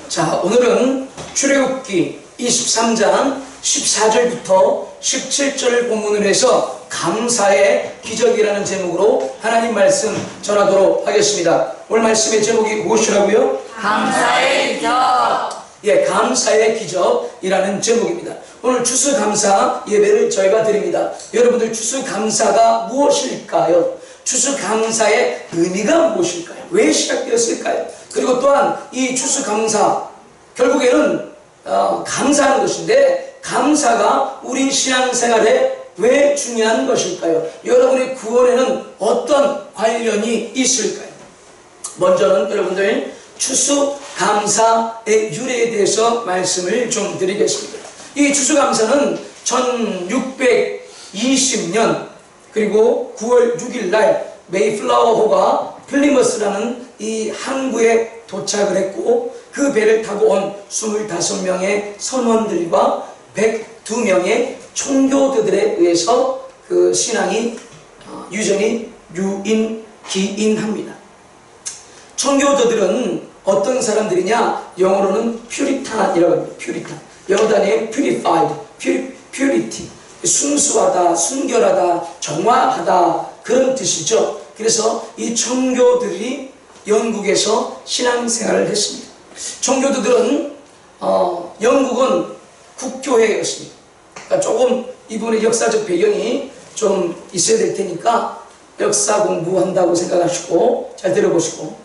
자, 오늘은 출애굽기 23장 14절부터 17절 본문을 해서 감사의 기적이라는 제목으로 하나님 말씀 전하도록 하겠습니다. 오늘 말씀의 제목이 무엇이라고요? 감사의 기적. 예, 감사의 기적이라는 제목입니다. 오늘 추수감사 예배를 저희가 드립니다. 여러분들 추수감사가 무엇일까요? 추수감사의 의미가 무엇일까요? 왜 시작되었을까요? 그리고 또한 이 추수감사 결국에는 감사하는 것인데, 감사가 우리 신앙생활에 왜 중요한 것일까요? 여러분의 구원에는 어떤 관련이 있을까요? 먼저는 여러분들 추수감사의 유래에 대해서 말씀을 좀 드리겠습니다. 이 추수감사는 1620년 그리고 9월 6일 날 메이플라워호가 플리머스라는 이 항구에 도착을 했고, 그 배를 타고 온 25명의 선원들과 102명의 총교도들에 의해서 그 신앙이 유전이 기인합니다. 총교도들은 어떤 사람들이냐? 영어로는 퓨리탄이라고 합니다. 퓨리탄. 영어 단어에 purified, purity. 순수하다, 순결하다, 정화하다, 그런 뜻이죠. 그래서 이 청교들이 영국에서 신앙생활을 했습니다. 청교도들은 영국은 국교회였습니다. 그러니까 조금 이분의 역사적 배경이 좀 있어야 될 테니까 역사 공부한다고 생각하시고 잘 들어보시고,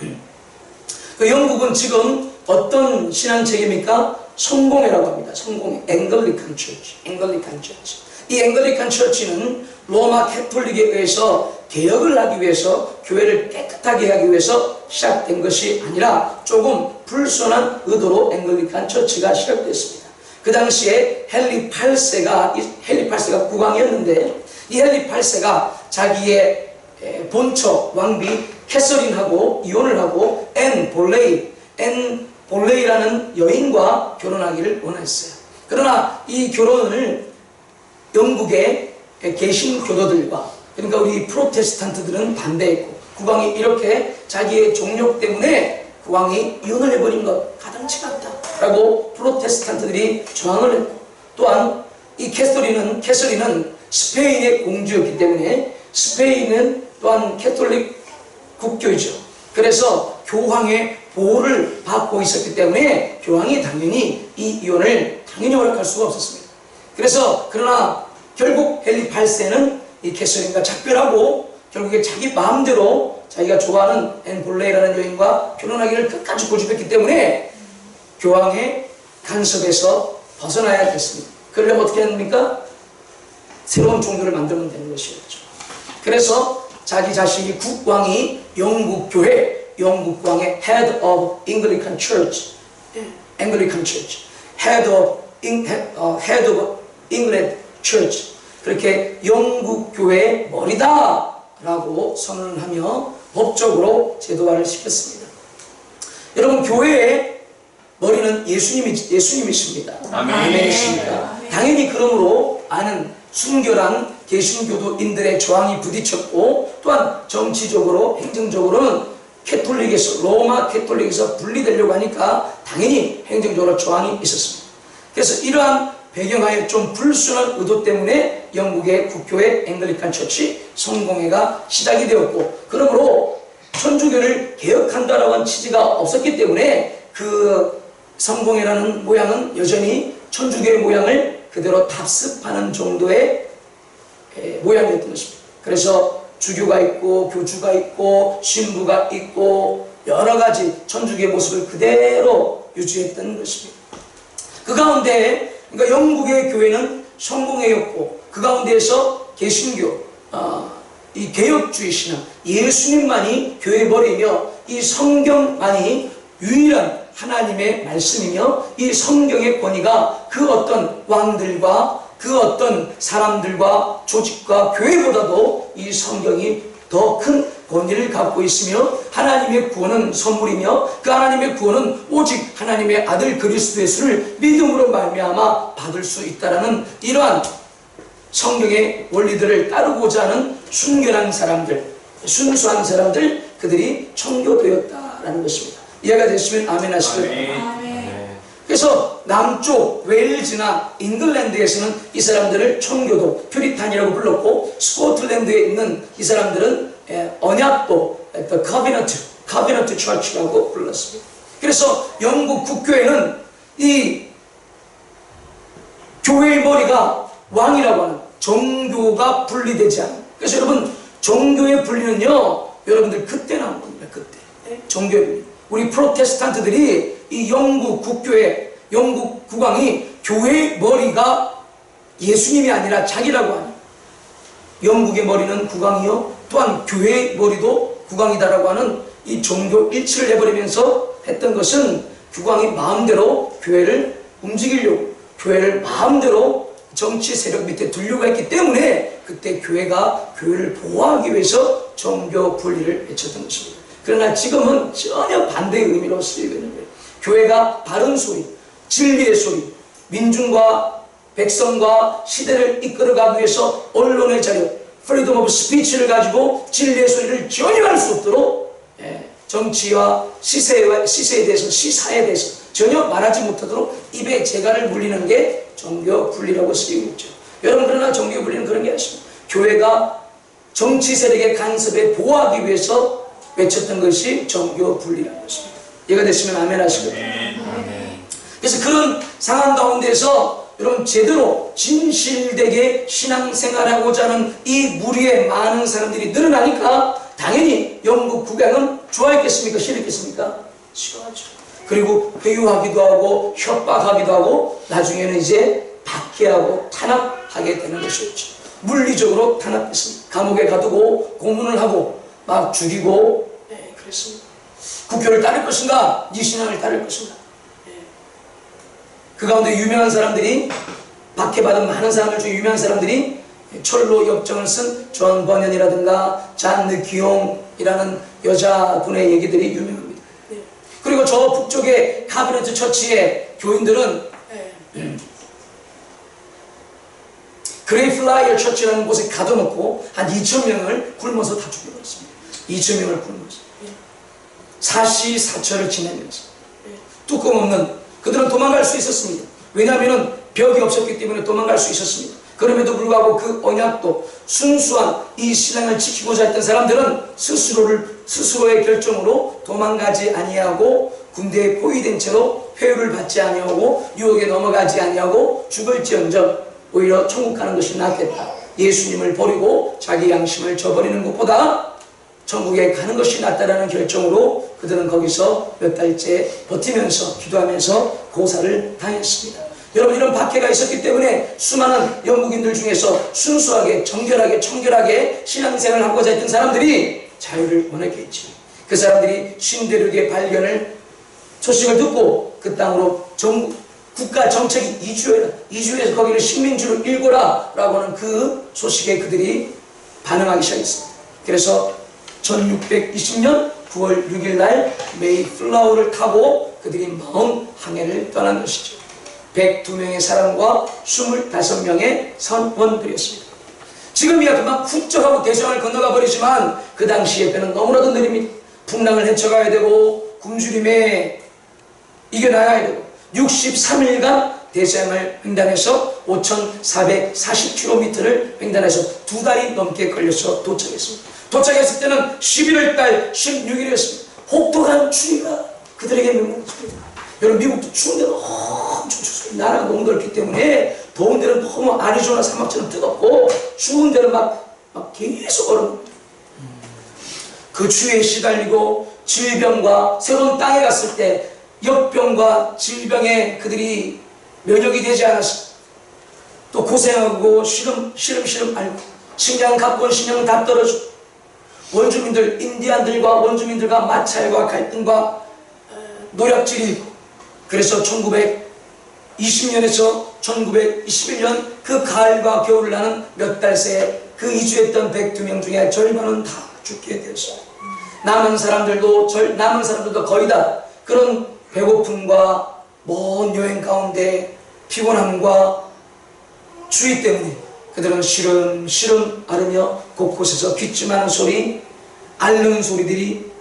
그 영국은 지금 어떤 신앙체계입니까? 성공회라고 합니다. 성공회, 앵글리칸 처치, 앵글리칸 처치. 이 앵글리칸 처치는 로마 캐톨릭에 의해서 개혁을 하기 위해서, 교회를 깨끗하게 하기 위해서 시작된 것이 아니라 조금 불순한 의도로 앵글리칸 처치가 시작됐습니다. 그 당시에 헨리 8세가 국왕이었는데, 이 헨리 8세가 자기의 본처 왕비 캐서린하고 이혼을 하고 앤 볼레이라는 여인과 결혼하기를 원했어요. 그러나 이 결혼을 영국의 개신교도들과, 그러니까 우리 프로테스탄트들은 반대했고, 국왕이 이렇게 자기의 종욕 때문에 국왕이 이혼을 해버린 것 가당치가 않다라고 프로테스탄트들이 저항을 했고, 또한 이 캐서린은 스페인의 공주였기 때문에, 스페인은 또한 캐톨릭 국교이죠. 그래서 교황의 보호를 받고 있었기 때문에 교황이 당연히 이 이혼을 당연히 허락할 수가 없었습니다. 그래서 그러나 결국 헨리 8세는 이 캐서린과 작별하고 결국에 자기 마음대로 자기가 좋아하는 앤 볼레이라는 여인과 결혼하기를 끝까지 고집했기 때문에 교황의 간섭에서 벗어나야 됐습니다. 그러려면 어떻게 합니까? 새로운 종교를 만들면 되는 것이었죠. 그래서 자기 자신이 국왕이 영국 교회, 영국 왕의 Head of Anglican Church, Anglican Church, Head of England Church, 그렇게 영국 교회의 머리다라고 선언을 하며 법적으로 제도화를 시켰습니다. 여러분, 교회의 머리는 예수님이십니다. 아멘이십니까? 당연히 그러므로 아는 순결한 개신교도인들의 저항이 부딪혔고, 또한 정치적으로, 행정적으로는 로마 캐톨릭에서 분리되려고 하니까 당연히 행정적으로 저항이 있었습니다. 그래서 이러한 배경하에 좀 불순한 의도 때문에 영국의 국교회 앵글리칸 처치 성공회가 시작이 되었고, 그러므로 천주교를 개혁한다라고 한 취지가 없었기 때문에 그 성공회라는 모양은 여전히 천주교의 모양을 그대로 답습하는 정도의 모양이었던 것입니다. 그래서 주교가 있고 교주가 있고 신부가 있고 여러 가지 천주교의 모습을 그대로 유지했던 것입니다. 그 가운데, 그러니까 영국의 교회는 성공회였고, 그 가운데에서 개신교, 이 개혁주의 신앙, 예수님만이 교회 머리이며 이 성경만이 유일한 하나님의 말씀이며, 이 성경의 권위가 그 어떤 왕들과 그 어떤 사람들과 조직과 교회보다도 이 성경이 더 큰 권위를 갖고 있으며, 하나님의 구원은 선물이며 그 하나님의 구원은 오직 하나님의 아들 그리스도 예수를 믿음으로 말미암아 받을 수 있다라는 이러한 성경의 원리들을 따르고자 하는 순결한 사람들, 순수한 사람들, 그들이 청교도였다라는 것입니다. 이해가 되시면 아멘 하시고요. 그래서 남쪽 웨일즈나 잉글랜드에서는 이 사람들을 청교도, 퓨리탄이라고 불렀고, 스코틀랜드에 있는 이 사람들은 언약도, 커비넌트 처치라고 불렀습니다. 그래서 영국 국교회는 이 교회의 머리가 왕이라고 하는, 종교가 분리되지 않은. 그래서 여러분, 종교의 분리는요, 여러분들 그때 나온 겁니다. 그때 종교의 분리. 우리 프로테스탄트들이 이 영국 국교회, 영국 국왕이 교회의 머리가 예수님이 아니라 자기라고 하니, 영국의 머리는 국왕이요, 또한 교회의 머리도 국왕이다라고 하는 이 종교 일치를 해버리면서 했던 것은, 국왕이 마음대로 교회를 움직이려고, 교회를 마음대로 정치 세력 밑에 두려고 했기 때문에 그때 교회가 교회를 보호하기 위해서 종교 분리를 외쳤던 것입니다. 그러나 지금은 전혀 반대의 의미로 쓰이고 있는 거예요. 교회가 바른 소리, 진리의 소리, 민중과 백성과 시대를 이끌어가기 위해서 언론의 자유, freedom of speech를 가지고 진리의 소리를 전혀 할 수 없도록 정치와 시세에 대해서, 시사에 대해서 전혀 말하지 못하도록 입에 재갈을 물리는 게 종교 분리라고 쓰이고 있죠. 여러분, 그러나 종교 분리는 그런 게 아닙니다. 교회가 정치 세력의 간섭에 보호하기 위해서 외쳤던 것이 종교 분리라는 것입니다. 이해가 됐으면 아멘 하시고요. 그래서 그런 상황 가운데서 여러분, 제대로 진실되게 신앙생활하고자 하는 이 무리의 많은 사람들이 늘어나니까 당연히 영국 국왕은 좋아했겠습니까? 싫었겠습니까? 싫어하죠. 그리고 회유하기도 하고 협박하기도 하고 나중에는 이제 박해하고 탄압하게 되는 것이었죠. 물리적으로 탄압했습니다. 감옥에 가두고 고문을 하고 막 죽이고 그랬습니다. 국교를 따를 것인가? 네 신앙을 따를 것인가? 그 가운데 유명한 사람들이, 박해받은 많은 사람들 중에 유명한 사람들이 철로 역정을 쓴 존 버년이라든가 잔느 기용이라는 여자분의 얘기들이 유명합니다. 그리고 저 북쪽의 카비넌트 처치의 교인들은 그레이플라이어 처치라는 곳에 가둬놓고 한 2,000명을 굶어서 다 죽여버렸습니다. 2,000명을 굶어서 사시사철을 지내면서 뚜껑 없는, 그들은 도망갈 수 있었습니다. 왜냐하면 벽이 없었기 때문에 도망갈 수 있었습니다. 그럼에도 불구하고 그 언약도, 순수한 이 신앙을 지키고자 했던 사람들은 스스로의 결정으로 도망가지 아니하고 군대에 포위된 채로 회유를 받지 아니하고 유혹에 넘어가지 아니하고 죽을지언정 오히려 천국 가는 것이 낫겠다. 예수님을 버리고 자기 양심을 저버리는 것보다 천국에 가는 것이 낫다라는 결정으로 그들은 거기서 몇 달째 버티면서 기도하면서 고사를 당했습니다. 여러분, 이런 박해가 있었기 때문에 수많은 영국인들 중에서 순수하게 청결하게 신앙생활을 하고자 했던 사람들이 자유를 원했겠지. 그 사람들이 신대륙의 발견을 소식을 듣고 그 땅으로 국가 정책이 이주해서 거기를 식민지로 일궈라 라고 하는 그 소식에 그들이 반응하기 시작했습니다. 그래서 1620년 9월 6일 날 메이플라워를 타고 그들이 먼 항해를 떠난 것이죠. 102명의 사람과 25명의 선원들이었습니다. 지금이야 그만 훌쩍하고 대서양을 건너가 버리지만 그 당시의 배는 너무나도 느립니다. 풍랑을 헤쳐가야 되고 굶주림에 이겨나가야 되고 63일간 대서양을 횡단해서 5,440km를 횡단해서 2달이 넘게 걸려서 도착했습니다. 도착했을 때는 11월 달 16일이었습니다. 혹독한 추위가 그들에게 맹목했습니다. 여러분, 미국도 추운 데는 엄청 춥습니다. 나라가 너무 넓기 때문에 더운 데는 너무 아리조나 사막처럼 뜨겁고 추운 데는 막 계속 얼어붙습니다. 그 추위에 시달리고 질병과 새로운 땅에 갔을 때 역병과 질병에 그들이 면역이 되지 않았습니다. 또 고생하고 시름 앓고 식량 갖고 온 식량은 다 떨어지고 원주민들, 인디안들과 원주민들과 마찰과 갈등과 노략질이 있고 그래서 1920년에서 1921년 그 가을과 겨울을 나는 몇 달 새에 그 이주했던 102명 중에 절반은 다 죽게 되었습니다. 남은 사람들도 거의 다 그런 배고픔과 먼 여행 가운데 피곤함과 추위 때문에 그들은 시름 앓으며 곳곳에서 귓짐하는 소리, 앓는 소리들이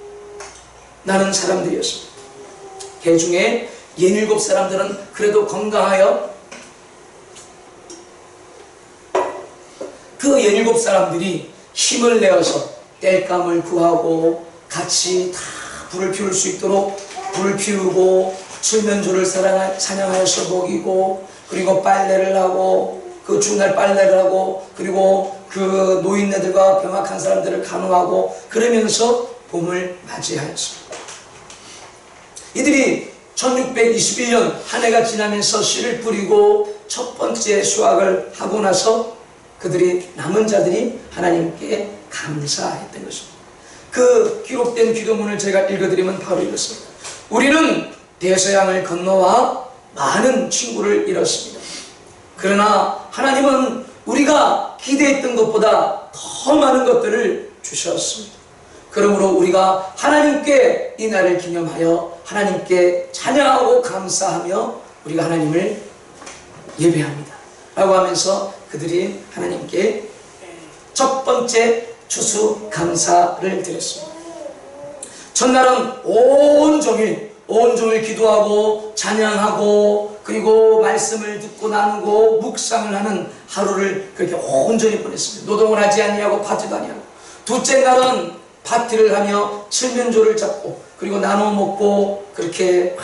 나는 사람들이었습니다. 그 중에 17 사람들은 그래도 건강하여 그 17 사람들이 힘을 내어서 땔감을 구하고 같이 다 불을 피울 수 있도록 불을 피우고 칠면조를 사냥하여서 먹이고, 그리고 빨래를 하고, 그 주날 빨래를 하고, 그리고 그 노인네들과 병약한 사람들을 간호하고, 그러면서 봄을 맞이하였습니다. 이들이 1621년 한 해가 지나면서 씨를 뿌리고 첫 번째 수확을 하고 나서 그들이 남은 자들이 하나님께 감사했던 것입니다. 그 기록된 기도문을 제가 읽어드리면 바로 이렇습니다. 우리는 대서양을 건너와 많은 친구를 잃었습니다. 그러나 하나님은 우리가 기대했던 것보다 더 많은 것들을 주셨습니다. 그러므로 우리가 하나님께 이 날을 기념하여 하나님께 찬양하고 감사하며 우리가 하나님을 예배합니다 라고 하면서 그들이 하나님께 첫 번째 추수감사를 드렸습니다. 첫날은 온종일 기도하고 찬양하고 그리고 말씀을 듣고 나누고 묵상을 하는 하루를 그렇게 온전히 보냈습니다. 노동을 하지 아니하고 파티도 아니하고. 둘째 날은 파티를 하며 칠면조를 잡고 그리고 나눠 먹고 그렇게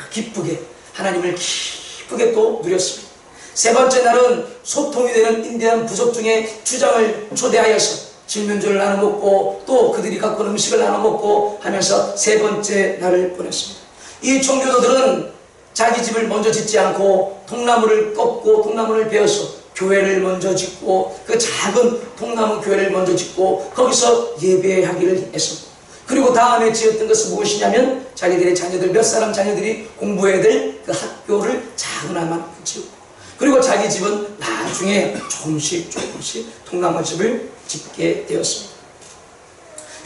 기쁘게 하나님을 기쁘게 또 누렸습니다. 세 번째 날은 소통이 되는 인디안 부족 중에 주장을 초대하여서 칠면조를 나눠 먹고 또 그들이 갖고 온 음식을 나눠 먹고 하면서 세 번째 날을 보냈습니다. 이 총교도들은 자기 집을 먼저 짓지 않고 통나무를 꺾고 통나무를 베어서 교회를 먼저 짓고 그 작은 통나무 교회를 먼저 짓고 거기서 예배하기를 했습니다. 그리고 다음에 지었던 것은 무엇이냐면 자기들의 자녀들 몇 사람 자녀들이 공부해야 될 그 학교를 작은 하나만 지었고 그리고 자기 집은 나중에 조금씩 통나무 집을 짓게 되었습니다.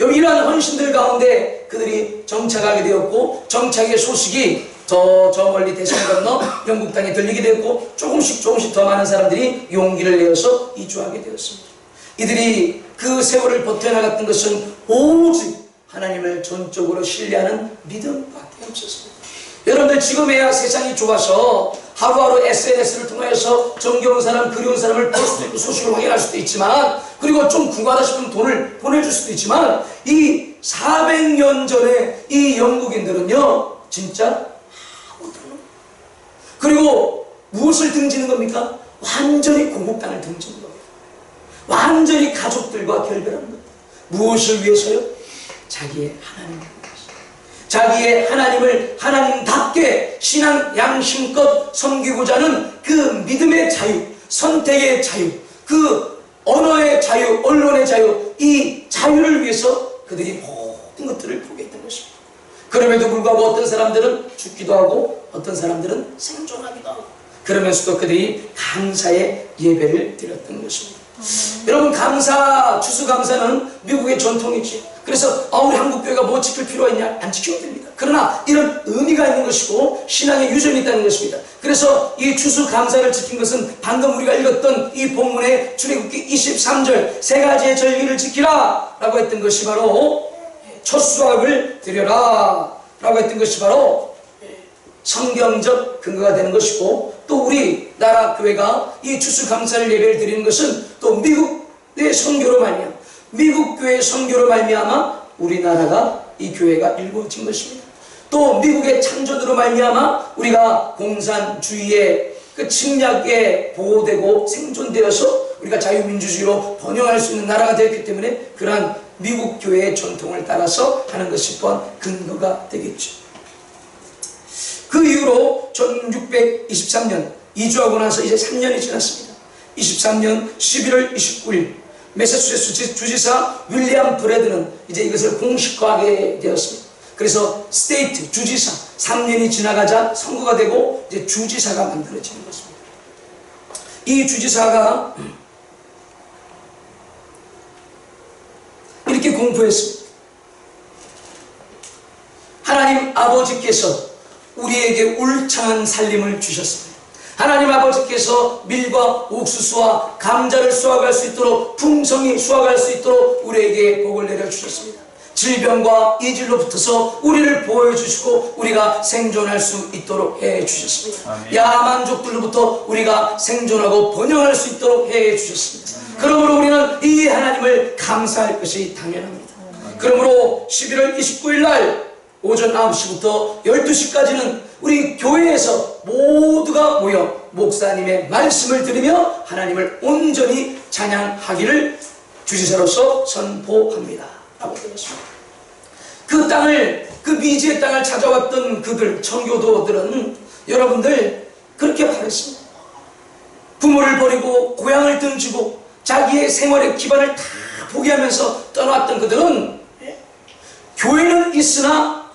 여기 이러한 헌신들 가운데 그들이 정착하게 되었고 정착의 소식이 저 멀리 대선 건너 영국 땅에 들리게 되었고 조금씩 더 많은 사람들이 용기를 내어서 이주하게 되었습니다. 이들이 그 세월을 버텨나갔던 것은 오직 하나님을 전적으로 신뢰하는 믿음밖에 없었습니다. 여러분들 지금에야 세상이 좋아서 하루하루 SNS를 통해서 정겨운 사람, 그리운 사람을 볼 수도 있고 소식을 확인할 수도 있지만 그리고 좀 궁하다 싶으면 돈을 보내줄 수도 있지만 이 400년 전에 이 영국인들은요 진짜 그리고 무엇을 등지는 겁니까? 완전히 공국 땅을 등지는 겁니다. 완전히 가족들과 결별하는 겁니다. 무엇을 위해서요? 자기의 하나님을 위해서. 자기의 하나님을 하나님답게 신앙 양심껏 섬기고자 하는 그 믿음의 자유, 선택의 자유, 그 언어의 자유, 언론의 자유, 이 자유를 위해서 그들이 모든 것들을 포기했던 것입니다. 그럼에도 불구하고 어떤 사람들은 죽기도 하고 어떤 사람들은 생존하기도 하고 그러면서도 그들이 감사의 예배를 드렸던 것입니다. 여러분 추수감사는 미국의 전통이지. 그래서 우리 한국교회가 뭐 지킬 필요가 있냐? 안 지켜도 됩니다. 그러나 이런 의미가 있는 것이고 신앙의 유전이 있다는 것입니다. 그래서 이 추수감사를 지킨 것은 방금 우리가 읽었던 이 본문의 출애굽기 23절 세 가지의 절기를 지키라 라고 했던 것이 바로 첫 수확을 드려라 라고 했던 것이 바로 성경적 근거가 되는 것이고 또 우리 나라 교회가 이 추수감사를 예배를 드리는 것은 또 미국의 선교로 말미암아 미국 교회의 선교로 말미암아 우리나라가 이 교회가 일궈진 것입니다. 또 미국의 창조으로 말미암아 우리가 공산주의의 그 침략에 보호되고 생존되어서 우리가 자유민주주의로 번영할 수 있는 나라가 되었기 때문에 그러한 미국 교회의 전통을 따라서 하는 것이 또한 근거가 되겠죠. 그 이후로 1623년 이주하고 나서 이제 3년이 지났습니다. 23년 11월 29일 매사추세츠 주지사 윌리엄 브래드는 이제 이것을 공식화하게 되었습니다. 그래서 스테이트 주지사 3년이 지나가자 선거가 되고 이제 주지사가 만들어지는 것입니다. 이 주지사가 이렇게 공포했습니다. 하나님 아버지께서 우리에게 울창한 살림을 주셨습니다. 하나님 아버지께서 밀과 옥수수와 감자를 수확할 수 있도록 풍성히 수확할 수 있도록 우리에게 복을 내려주셨습니다. 질병과 이질로부터서 우리를 보호해주시고 우리가 생존할 수 있도록 해주셨습니다. 야만족들로부터 우리가 생존하고 번영할 수 있도록 해주셨습니다. 그러므로 우리는 이 하나님을 감사할 것이 당연합니다. 그러므로 11월 29일 날 오전 9시부터 12시까지는 우리 교회에서 모두가 모여 목사님의 말씀을 들으며 하나님을 온전히 찬양하기를 주지사로서 선포합니다. 라고 되었습니다. 그 땅을, 그 미지의 땅을 찾아왔던 그들, 청교도들은 여러분들 그렇게 말했습니다. 부모를 버리고 고향을 등지고 자기의 생활의 기반을 다 포기하면서 떠났던 그들은 교회는 있으나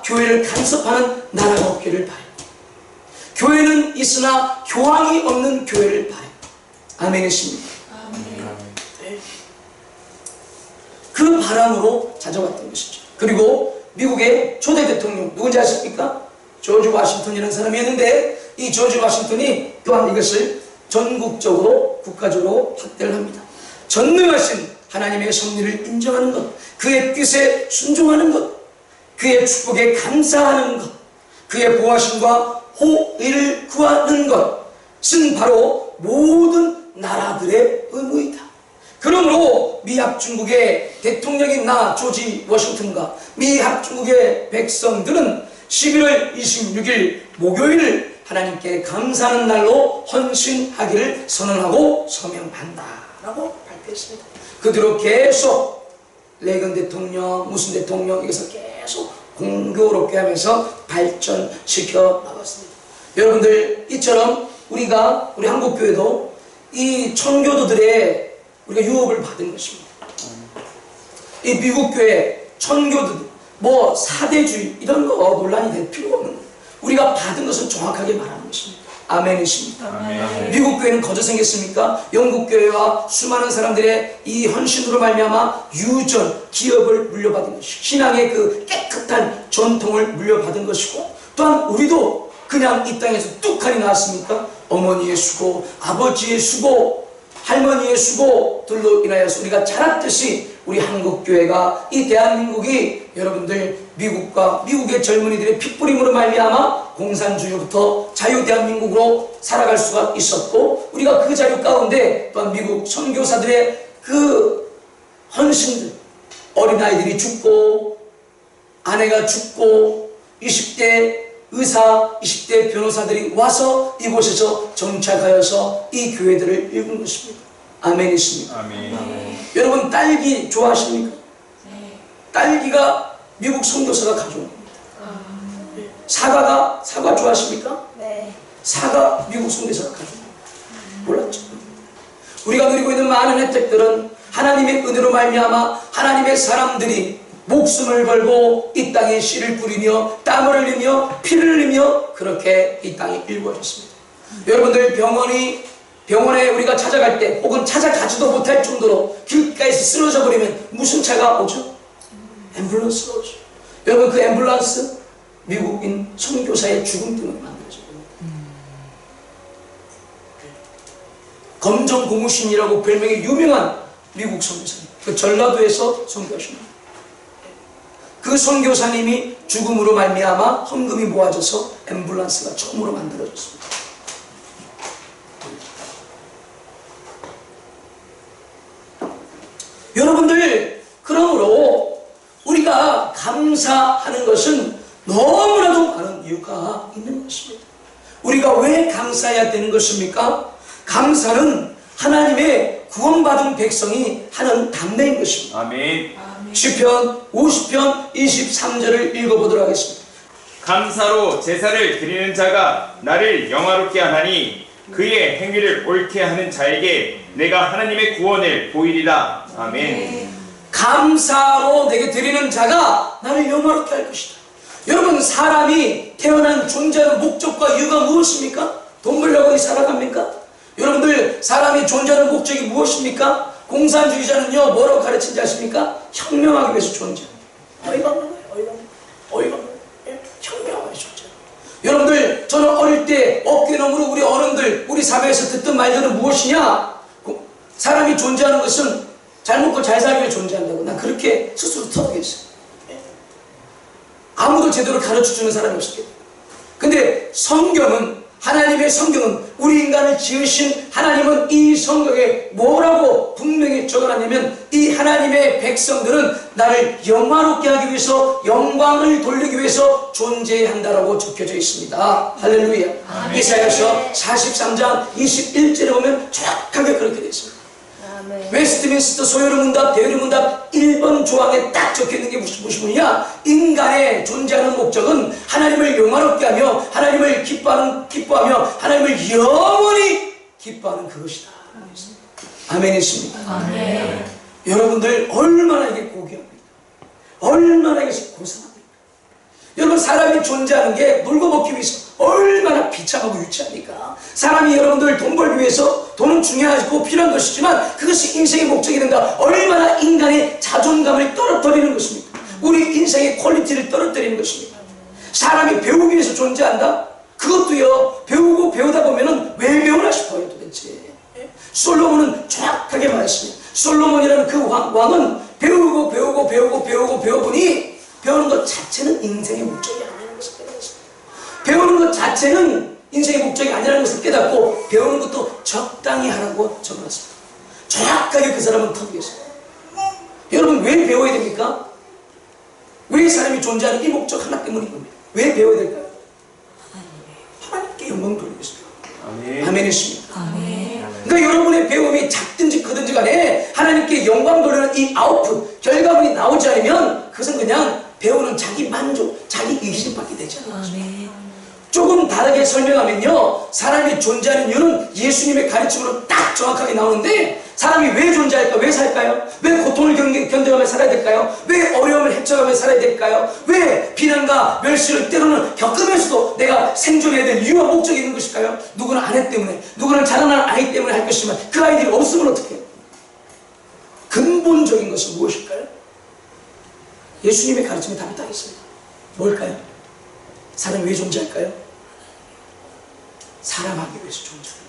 교회를 간섭하는 나라가 없기를 바랍니다. 교회는 있으나 교황이 없는 교회를 바랍니다. 아멘이십니까? 네. 그 바람으로 찾아왔던 것이죠. 그리고 미국의 초대 대통령 누군지 아십니까? 조지 워싱턴이라는 사람이었는데 이 조지 워싱턴이 또한 이것을 전국적으로 국가적으로 확대를 합니다. 전능하신 하나님의 섭리를 인정하는 것, 그의 뜻에 순종하는 것, 그의 축복에 감사하는 것, 그의 보호하심과 호의를 구하는 것은 바로 모든 나라들의 의무이다. 그러므로 미합중국의 대통령인 나 조지 워싱턴과 미합중국의 백성들은 11월 26일 목요일을 하나님께 감사하는 날로 헌신하기를 선언하고 서명한다 라고 발표했습니다. 그대로 계속 레이건 대통령, 무슨 대통령 이것을 계속 공교롭게 하면서 발전시켜 나갔습니다. 여러분들 이처럼 우리 한국교회도 이 천교도들의 우리가 유업을 받은 것입니다. 이 미국교회 천교도들 뭐 사대주의 이런 거 논란이 될 필요가 없는 거예요. 우리가 받은 것은 정확하게 말하는 것입니다. 아멘이십니까? 아멘. 미국 교회는 거저 생겼습니까? 영국 교회와 수많은 사람들의 이 헌신으로 말미암아 유전, 기업을 물려받은 것이고 신앙의 그 깨끗한 전통을 물려받은 것이고 또한 우리도 그냥 이 땅에서 뚝하니 나왔습니까? 어머니의 수고, 아버지의 수고, 할머니의 수고들로 인하여서 우리가 자랐듯이 우리 한국교회가 이 대한민국이 여러분들 미국의 젊은이들의 핏부림으로 말미암아 공산주의로부터 자유대한민국으로 살아갈 수가 있었고 우리가 그 자유 가운데 또한 미국 선교사들의 그 헌신들 어린아이들이 죽고 아내가 죽고 20대 의사, 20대 변호사들이 와서 이곳에서 정착하여서 이 교회들을 읽은 것입니다. 아멘이십니까? 아멘. 여러분 딸기 좋아하십니까? 네. 딸기가 미국 선교사가 가져온 겁니다. 사과 좋아하십니까? 네. 사과 미국 선교사가 가져온 겁니다. 몰랐죠? 우리가 누리고 있는 많은 혜택들은 하나님의 은혜로 말미암아 하나님의 사람들이 목숨을 걸고 이 땅에 씨를 뿌리며 땀을 흘리며 피를 흘리며 그렇게 이 땅이 일구어졌습니다. 여러분들 병원에 우리가 찾아갈 때 혹은 찾아가지도 못할 정도로 길가에서 쓰러져 버리면 무슨 차가 오죠? 앰뷸런스가 오죠. 여러분 그 앰뷸런스 미국인 선교사의 죽음 때문에 만들어진 겁니다. 검정 고무신이라고 별명이 유명한 미국 선교사님, 그 전라도에서 선교하십니다. 그 선교사님이 죽음으로 말미암아 헌금이 모아져서 앰뷸런스가 처음으로 만들어졌습니다. 여러분들 그러므로 우리가 감사하는 것은 너무나도 많은 이유가 있는 것입니다. 우리가 왜 감사해야 되는 것입니까? 감사는 하나님의 구원받은 백성이 하는 담대인 것입니다. 아멘. 시편 50편 23절을 읽어보도록 하겠습니다. 감사로 제사를 드리는 자가 나를 영화롭게 하나니 그의 행위를 옳게 하는 자에게 내가 하나님의 구원을 보이리라. 아멘. 감사로 내게 드리는 자가 나를 영화롭게 할 것이다. 여러분 사람이 태어난 존재하는 목적과 이유가 무엇입니까? 돈 벌려고 살아갑니까? 여러분들 사람이 존재하는 목적이 무엇입니까? 공산주의자는요 뭐라고 가르치는지 아십니까? 혁명하기 위해서 존재합니다. 어이가 없는 거예요. 어이가 없는 거예요. 혁명하기 위해서 존재합니다. 여러분들 저는 어릴 때 어깨너머로 우리 어른들 우리 사회에서 듣던 말들은 무엇이냐? 사람이 존재하는 것은 잘 먹고 잘 살기 위해 존재한다고 난 그렇게 스스로 터득했어요. 아무도 제대로 가르쳐주는 사람이 없었겠다. 근데 성경은, 하나님의 성경은, 우리 인간을 지으신 하나님은 이 성경에 뭐라고 분명히 적어놨냐면, 이 하나님의 백성들은 나를 영화롭게 하기 위해서, 영광을 돌리기 위해서 존재한다라고 적혀져 있습니다. 할렐루야. 이사야서 43장 21절에 보면 정확하게 그렇게 되어 있습니다. 웨스트민스터 소요리 문답, 대요리 문답 1번 조항에 딱 적혀있는 게 무슨 뭐냐? 인간의 존재하는 목적은 하나님을 영화롭게 하며 하나님을 기뻐하며 하나님을 영원히 기뻐하는 그것이다. 아멘이십니까? 아멘. 여러분들 얼마나 이게 고귀합니까? 얼마나 이것이 고상합니까? 여러분, 사람이 존재하는 게 놀고 먹기 위해서 얼마나 비참하고 유치합니까? 사람이 여러분들 돈 벌기 위해서, 돈은 중요하고 필요한 것이지만 그것이 인생의 목적이 된다. 얼마나 인간의 자존감을 떨어뜨리는 것입니까? 우리 인생의 퀄리티를 떨어뜨리는 것입니다. 사람이 배우기 위해서 존재한다? 그것도요, 배우고 배우다 보면은 왜 배우나 싶어요, 도대체. 솔로몬은 정확하게 말했습니다. 솔로몬이라는 그 왕은 배우고 배워보니 배우는 것 자체는 인생의 목적이 아니라는 것을 깨달았습니다. 배우는 것 자체는 인생의 목적이 아니라는 것을 깨닫고 배우는 것도 적당히 하라고 적어놨습니다. 정확하게 그 사람은 터득했어요. 여러분, 왜 배워야 됩니까? 왜 사람이 존재하는 이 목적 하나 때문인 겁니다. 왜 배워야 될까요? 하나님께 영광 돌리고 있습니다. 아멘. 아멘이십니까? 아멘. 그러니까 여러분의 배움이 작든지 크든지 간에 하나님께 영광 돌리는 이 아웃풋, 결과물이 나오지 않으면 그것은 그냥 배우는 자기 만족, 자기 이기심밖에 되지 않아요. 조금 다르게 설명하면요, 사람이 존재하는 이유는 예수님의 가르침으로 딱 정확하게 나오는데, 사람이 왜 존재할까? 왜 살까요? 왜 고통을 견뎌가며 살아야 될까요? 왜 어려움을 헤쳐가며 살아야 될까요? 왜 비난과 멸시를 때로는 겪으면서도 내가 생존해야 될 이유와 목적이 있는 것일까요? 누구는 아내 때문에, 누구는 자라나는 아이 때문에 할 것이지만 그 아이들이 없으면 어떻게 해요? 근본적인 것은 무엇일까요? 예수님의 가르침에 답이 딱 있습니다. 뭘까요? 사람이 왜 존재할까요? 사랑하기 위해서 존재해요.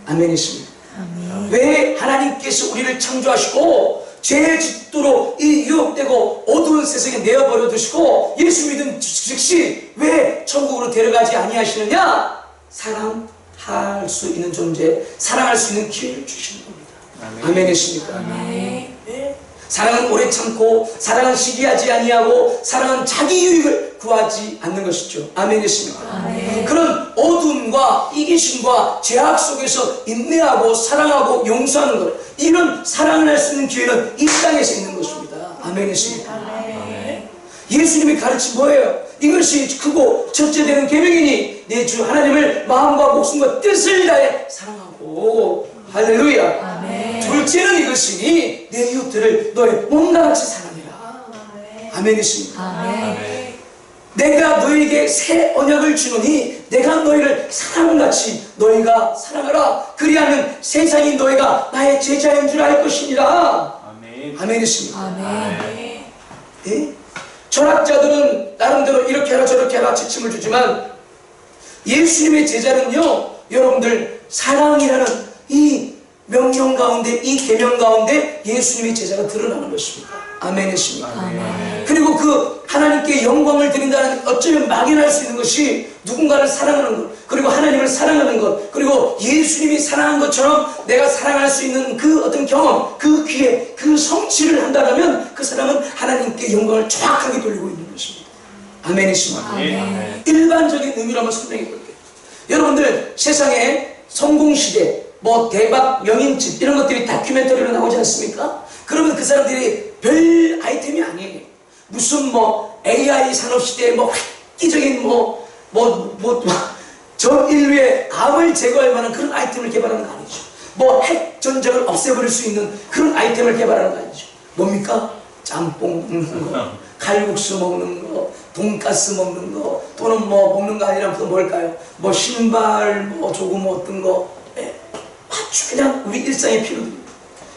아멘이십니까? 아멘. 왜 하나님께서 우리를 창조하시고 죄의 짙도로 이 유혹되고 어두운 세상에 내어버려 두시고 예수 믿은 즉시 왜 천국으로 데려가지 아니하시느냐? 사랑할 수 있는 존재, 사랑할 수 있는 기회를 주시는 겁니다. 아멘이십니까? 아멘. 네. 사랑은 오래 참고, 사랑은 시기하지 아니하고, 사랑은 자기 유익을 구하지 않는 것이죠. 아멘이십니까? 아멘. 그런 어둠과 이기심과 죄악 속에서 인내하고 사랑하고 용서하는 것, 이런 사랑을 할 수 있는 기회는 이 땅에서 있는 것입니다. 아멘이십니까? 아멘. 예수님이 가르친 뭐예요? 이것이 크고 첫째 되는 계명이니 내 주 하나님을 마음과 목숨과 뜻을 다해 사랑하고, 할렐루야. 아멘. 둘째는 이것이니 내 이웃들을 너의 몸과 같이 사랑해라. 아멘이십니까? 아멘. 내가 너에게 새 언약을 주노니 내가 너희를 사랑같이 너희가 사랑하라. 그리하면 세상이 너희가 나의 제자인 줄 알 것이니라. 아멘. 아멘이십니까? 아멘. 예? 철학자들은 나름대로 이렇게 해라 저렇게 해라 지침을 주지만 예수님의 제자는요, 여러분들 사랑이라는 이 명령 가운데, 이 계명 가운데 예수님의 제자가 드러나는 것입니다. 아멘이십니까? 아멘. 그리고 그 하나님께 영광을 드린다는, 어쩌면 막연할 수 있는 것이 누군가를 사랑하는 것, 그리고 하나님을 사랑하는 것, 그리고 예수님이 사랑한 것처럼 내가 사랑할 수 있는 그 어떤 경험, 그 기회, 그 성취를 한다면 그 사람은 하나님께 영광을 정확하게 돌리고 있는 것입니다. 아멘이십니까? 아멘. 일반적인 의미로 한번 설명해 볼게요. 여러분들 세상에 성공시대, 뭐 대박 명인집 이런 것들이 다큐멘터리로 나오지 않습니까? 그러면 그 사람들이 별 아이템이 아니에요. 무슨 뭐 AI 산업시대에 뭐 획기적인 전 인류의 암을 제거할 만한 그런 아이템을 개발하는 거 아니죠. 뭐 핵 전쟁을 없애버릴 수 있는 그런 아이템을 개발하는 거 아니죠. 뭡니까? 짬뽕 먹는 거, 칼국수 먹는 거, 돈가스 먹는 거, 또는 뭐 먹는 거 아니라 또 뭘까요? 뭐 신발, 뭐 조금 어떤 거, 아주 그냥 우리 일상의 필요들입니다.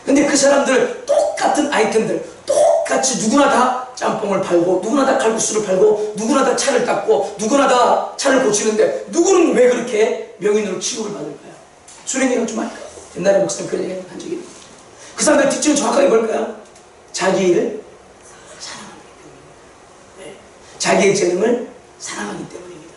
근데 그 사람들 똑같은 아이템들, 똑같이 누구나 다 짬뽕을 팔고, 누구나 다 칼국수를 팔고, 누구나 다 차를 닦고, 누구나 다 차를 고치는데 누구는 왜 그렇게 명인으로 취급을 받을까요? 수련회가 좀 할까요? 옛날에 목사님 그런 얘기 한 적이 있는데 그 사람의 특징은 정확하게 뭘까요? 자기 일을 사랑하기 때문입니다. 네. 자기의 재능을 사랑하기 때문입니다.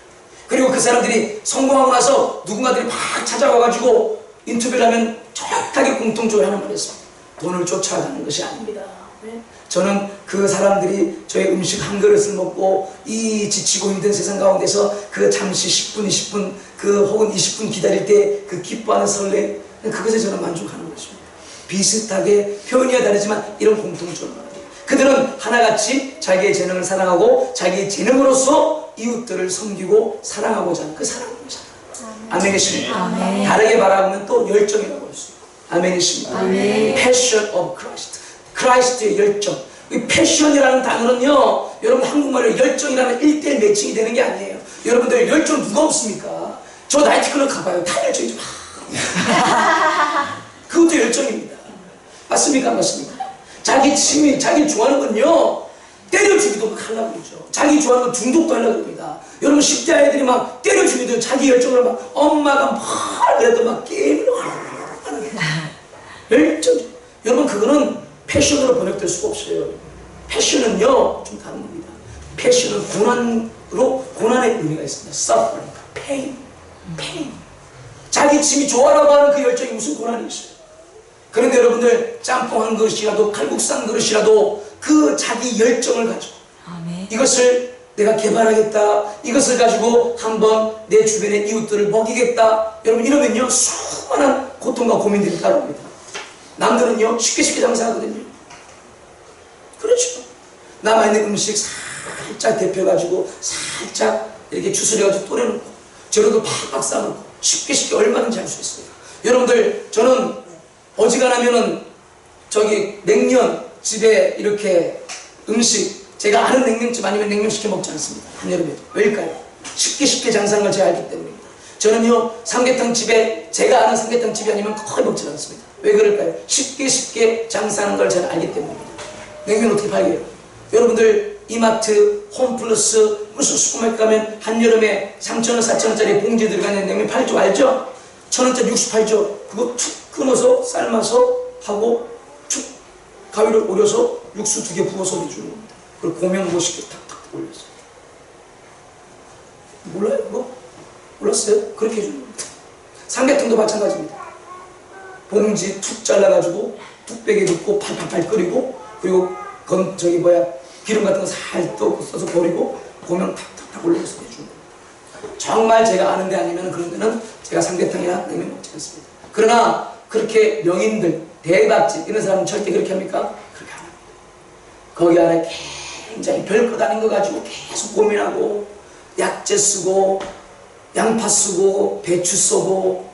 그리고 그 사람들이 성공하고 나서 누군가들이 막 찾아와가지고 인터뷰를 하면 정확하게 공통적으로 하는 말이 있습니다. 돈을 쫓아가는 것이 아닙니다. 네. 저는 그 사람들이 저의 음식 한 그릇을 먹고 이 지치고 힘든 세상 가운데서 그 잠시 10분, 20분 그 혹은 20분 기다릴 때 그 기뻐하는 설레 그것에 저는 만족하는 것입니다. 비슷하게 표현이야 다르지만 이런 공통점을 말합니다. 그들은 하나같이 자기의 재능을 사랑하고 자기의 재능으로서 이웃들을 섬기고 사랑하고자 하는 그 사랑입니다. 아멘이십니까? 다르게 말하면 또 열정이라고 할 수 있고 아멘이십니까? Passion of Christ. 크라이스트의 열정. 이 패션이라는 단어는요, 여러분 한국말로 열정이라는 1:1 매칭이 되는 게 아니에요. 여러분들 열정 누가 없습니까? 저 나이트클럽 가봐요. 다 열정이죠. 그것도 열정입니다. 맞습니까? 안 맞습니까? 자기 취미, 자기 좋아하는 건요, 때려 죽이도 막 하려고 그러죠. 자기 좋아하는 건 중독도 하려고 그럽니다. 여러분 10대 아이들이 막 때려 죽이도 자기 열정을 막 엄마가 막 그래도 막 게임을 하는 거예요. 열정. 여러분 그거는 패션으로 번역될 수가 없어요. 패션은요 좀 다른 겁니다. 패션은 고난의 의미가 있습니다. suffering, pain. 자기 짐이 좋아라고 하는 그 열정이 무슨 고난이 있어요. 그런데 여러분들 짬뽕 한 그릇이라도 칼국수 한 그릇이라도 그 자기 열정을 가지고 이것을 내가 개발하겠다, 이것을 가지고 한번 내 주변의 이웃들을 먹이겠다, 여러분 이러면요 수많은 고통과 고민들이 따라옵니다. 남들은요 쉽게 장사하거든요. 그렇죠. 남아있는 음식 살짝 데펴가지고 살짝 이렇게 추스려가지고 또내놓고 저러도 팍팍 싸놓고 쉽게 얼마든지 할 수 있어요. 여러분들 저는 어지간하면은 저기 냉면 집에 이렇게 음식 제가 아는 냉면집 아니면 냉면 시켜 먹지 않습니다. 한여름에도. 왜일까요? 쉽게 장사하는 걸 제가 알기 때문입니다. 저는요 삼계탕 집에 제가 아는 삼계탕 집이 아니면 거의 먹지 않습니다. 왜 그럴까요? 쉽게 장사하는 걸 제가 알기 때문입니다. 냉면 어떻게 팔게요? 여러분들 이마트, 홈플러스 무슨 슈퍼마켓 가면 한여름에 3,000원, 4,000원짜리 봉지에 들어가는 냉면 팔 줄 알죠? 1,000원짜리 육수 팔죠? 그거 툭 끊어서 삶아서 하고 툭 가위를 오려서 육수 2개 부어서 내주는 겁니다. 그리고 고명 멋있게 탁탁 올려서. 몰라요 그거? 몰랐어요? 그렇게 해주는 겁니다. 삼계탕도 마찬가지입니다. 봉지 툭 잘라가지고 뚝배기에 넣고 팔팔팔 끓이고 그리고 기름 같은 거 살 써서 버리고 고명 탁탁탁 올려서 내주는 겁니다. 정말 제가 아는 데 아니면 그런 데는 제가 삼계탕이나 냉면 먹지 않습니다. 그러나 그렇게 명인들, 대박집 이런 사람은 절대 그렇게 합니까? 그렇게 안 합니다. 거기 안에 굉장히 별것 아닌 거 가지고 계속 고민하고 약재 쓰고 양파 쓰고 배추 쓰고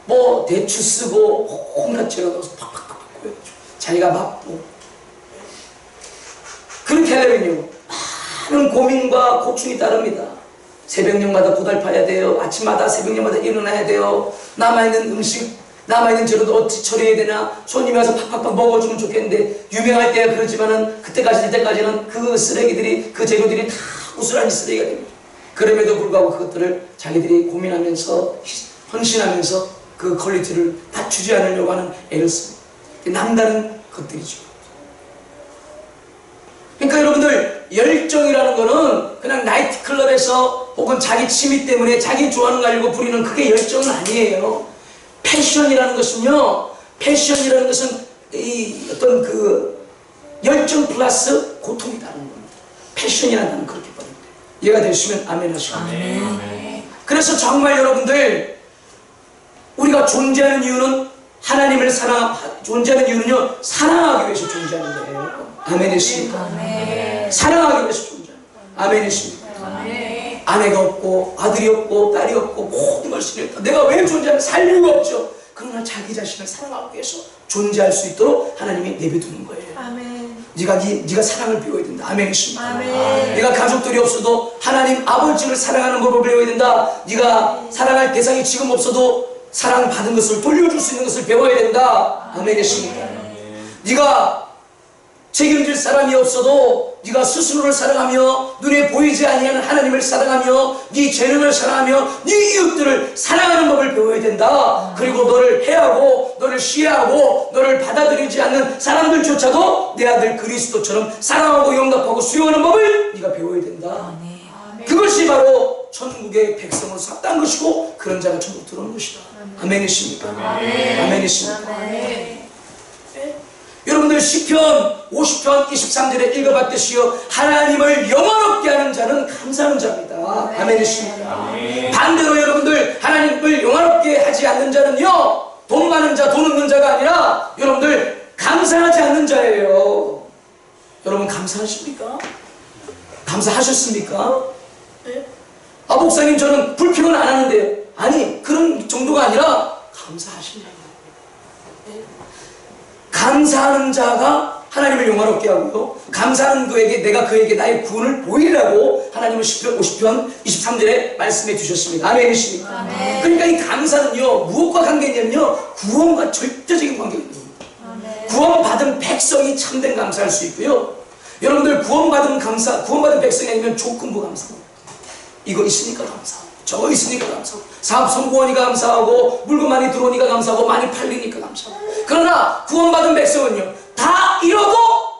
뭐 대추 쓰고 온갖 재료 넣어서 팍팍팍 고여가지고 자기가 맛보고 그렇게 하려면요 많은 고민과 고충이 따릅니다. 새벽녘마다 고달파야 돼요. 아침마다 새벽녘마다 일어나야 돼요. 남아있는 음식 남아있는 재료도 어찌 처리해야 되나, 손님이 와서 팍팍팍 먹어주면 좋겠는데 유명할 때야 그렇지만은 그때까지 될 때까지는 그 쓰레기들이 그 재료들이 다 우스란히 쓰레기가 됩니다. 그럼에도 불구하고 그것들을 자기들이 고민하면서 헌신하면서 그 퀄리티를 낮추지 않으려고 하는 애를 씁니다. 남다른 것들이죠. 그러니까 여러분들 열정이라는 거는 그냥 나이트클럽에서 혹은 자기 취미 때문에 자기 좋아하는 거 가지고 부리는 그게 열정은 아니에요. 패션이라는 것은요, 패션이라는 것은 이 어떤 그 열정 플러스 고통이라는 겁니다. 패션이라는 단어는 그렇게 말합니다. 이해가 되시면 아멘 하시고. 그래서 정말 여러분들 우리가 존재하는 이유는 하나님을 존재하는 이유는요 사랑하기 위해서 존재하는 거예요. 아멘이십니까? 사랑하기 위해서 존재하는 거예요. 아멘이십니까? 아내가 없고 아들이 없고 딸이 없고 모든 걸 싫어했다. 내가 왜 존재하는 살 이유가 없죠. 그러나 자기 자신을 사랑하기 위해서 존재할 수 있도록 하나님이 내비두는 거예요. 네가 사랑을 배워야 된다. 아멘이십니까? 네가 가족들이 없어도 하나님 아버지를 사랑하는 법을 배워야 된다. 네가 사랑할 대상이 지금 없어도 사랑받은 것을 돌려줄 수 있는 것을 배워야 된다. 아멘이십니까? 네가 책임질 사람이 없어도 네가 스스로를 사랑하며 눈에 보이지 아니하는 하나님을 사랑하며 네 재능을 사랑하며 네 이웃들을 사랑하는 법을 배워야 된다. 그리고 너를 해하고 너를 시해하고 너를 받아들이지 않는 사람들조차도 내 아들 그리스도처럼 사랑하고 용납하고 수용하는 법을 네가 배워야 된다. 그것이 바로 천국의 백성으로 삽다한 것이고 그런 자가 천국 들어오는 것이다. 아멘이십니까? 아멘이십니까? 여러분들 시편 50편 23절에 읽어봤듯이요, 하나님을 영화롭게 하는 자는 감사하는 자입니다. 아멘이십니까? 반대로 여러분들 하나님을 영화롭게 하지 않는 자는요, 돈 많은 자, 돈 없는 자가 아니라 여러분들 감사하지 않는 자예요. 여러분 감사하십니까? 감사하셨습니까? 아, 목사님 저는 불평은 안 하는데요. 아니, 그런 정도가 아니라 감사하시냐고. 감사하는 자가 하나님을 영화롭게 하고요, 감사하는 그에게 내가 그에게 나의 구원을 보이라고 하나님은 시편 50편 23절에 말씀해 주셨습니다. 아멘이십니까? 그러니까 이 감사는요, 무엇과 관계냐면요, 구원과 절대적인 관계입니다. 구원받은 백성이 참된 감사할 수 있고요, 여러분들 구원받은 백성이 아니면 조건부 감사합니다. 이거 있으니까 감사하고 저거 있으니까 감사하고 사업 성공하니까 감사하고 물건 많이 들어오니까 감사하고 많이 팔리니까 감사하고. 그러나 구원받은 백성은요, 다 이러고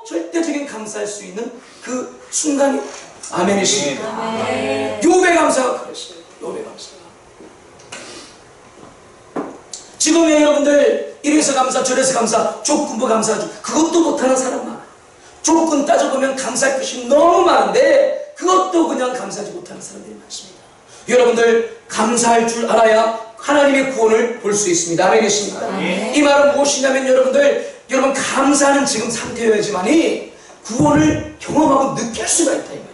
절대적인 감사할 수 있는 그 순간이 아멘이십니까? 욥의 감사가 그랬어요. 욥의 감사가. 지금의 여러분들 이래서 감사 저래서 감사 조건부 감사하죠. 그것도 못하는 사람 많아요. 조건 따져보면 감사할 것이 너무 많은데 그것도 그냥 감사하지 못하는 사람들이 많습니다. 여러분들 감사할 줄 알아야 하나님의 구원을 볼 수 있습니다. 아멘이십니까? 이 말은 무엇이냐면 여러분 감사하는 지금 상태여야지만이 구원을 경험하고 느낄 수가 있다 이 말이에요.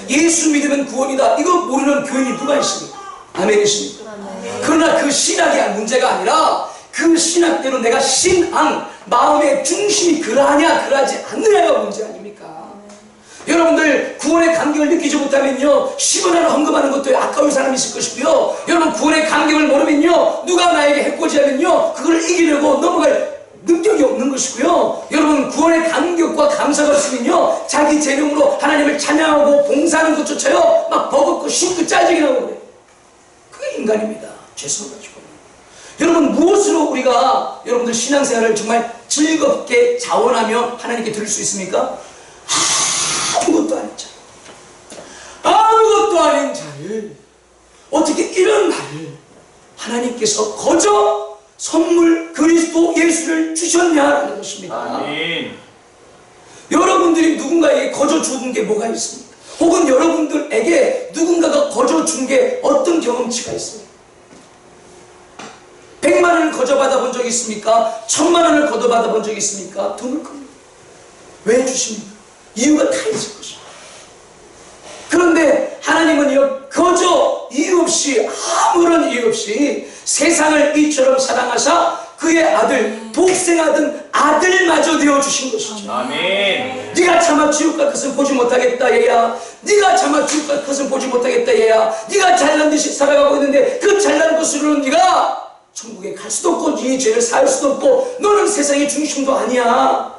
예수 믿으면 구원이다, 이거 모르는 교인이 누가 있습니까? 아멘이십니까? 그러나 그 신학이 문제가 아니라 그 신학대로 내가 신앙, 마음의 중심이 그러하냐 그러하지 않느냐가 문제 아닙니까? 여러분들 구원의 감격을 느끼지 못하면요, 10원을 헌금하는 것도 아까울 사람이 있을 것이고요, 여러분 구원의 감격을 모르면요, 누가 나에게 해코지하면요 그걸 이기려고 넘어갈 능력이 없는 것이고요, 여러분 구원의 감격과 감사가 없으면요 자기 재능으로 하나님을 찬양하고 봉사하는 것조차요 막 버겁고 쉽고 짜증이 나고 그래요. 그게 인간입니다. 죄성을 가지고. 여러분 무엇으로 우리가 여러분들 신앙생활을 정말 즐겁게 자원하며 하나님께 드릴 수 있습니까? 아무것도 아닌 자, 아무것도 아닌 자를 어떻게 이런 나를 하나님께서 거저 선물 그리스도 예수를 주셨냐라는 것입니다. 아멘. 여러분들이 누군가에게 거저 주는 게 뭐가 있습니까? 혹은 여러분들에게 누군가가 거저 준 게 어떤 경험치가 있습니까? 100만 원을 거저 받아본 적이 있습니까? 1000만 원을 거저 받아본 적이 있습니까? 돈을 겁니다. 왜 주십니까? 이유가 다 있을 것입니다. 그런데 하나님은요, 거저 이유 없이, 아무런 이유 없이 세상을 이처럼 사랑하사 그의 아들, 독생하던 아들마저 되어주신 것이죠. 아멘. 네가 차마 지옥갈 것은 보지 못하겠다 얘야, 네가 차마 지옥갈 것은 보지 못하겠다 얘야, 네가 잘난 듯이 살아가고 있는데 그 잘난 것으로는 네가 천국에 갈 수도 없고 네 죄를 사할 수도 없고 너는 세상의 중심도 아니야.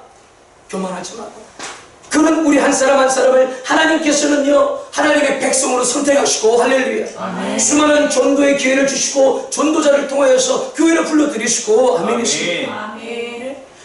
교만하지 말고. 그런 우리 한 사람 한 사람을 하나님께서는요, 하나님의 백성으로 선택하시고, 할렐루야, 아멘. 수많은 전도의 기회를 주시고 전도자를 통하여서 교회를 불러들이시고, 아멘이십니다.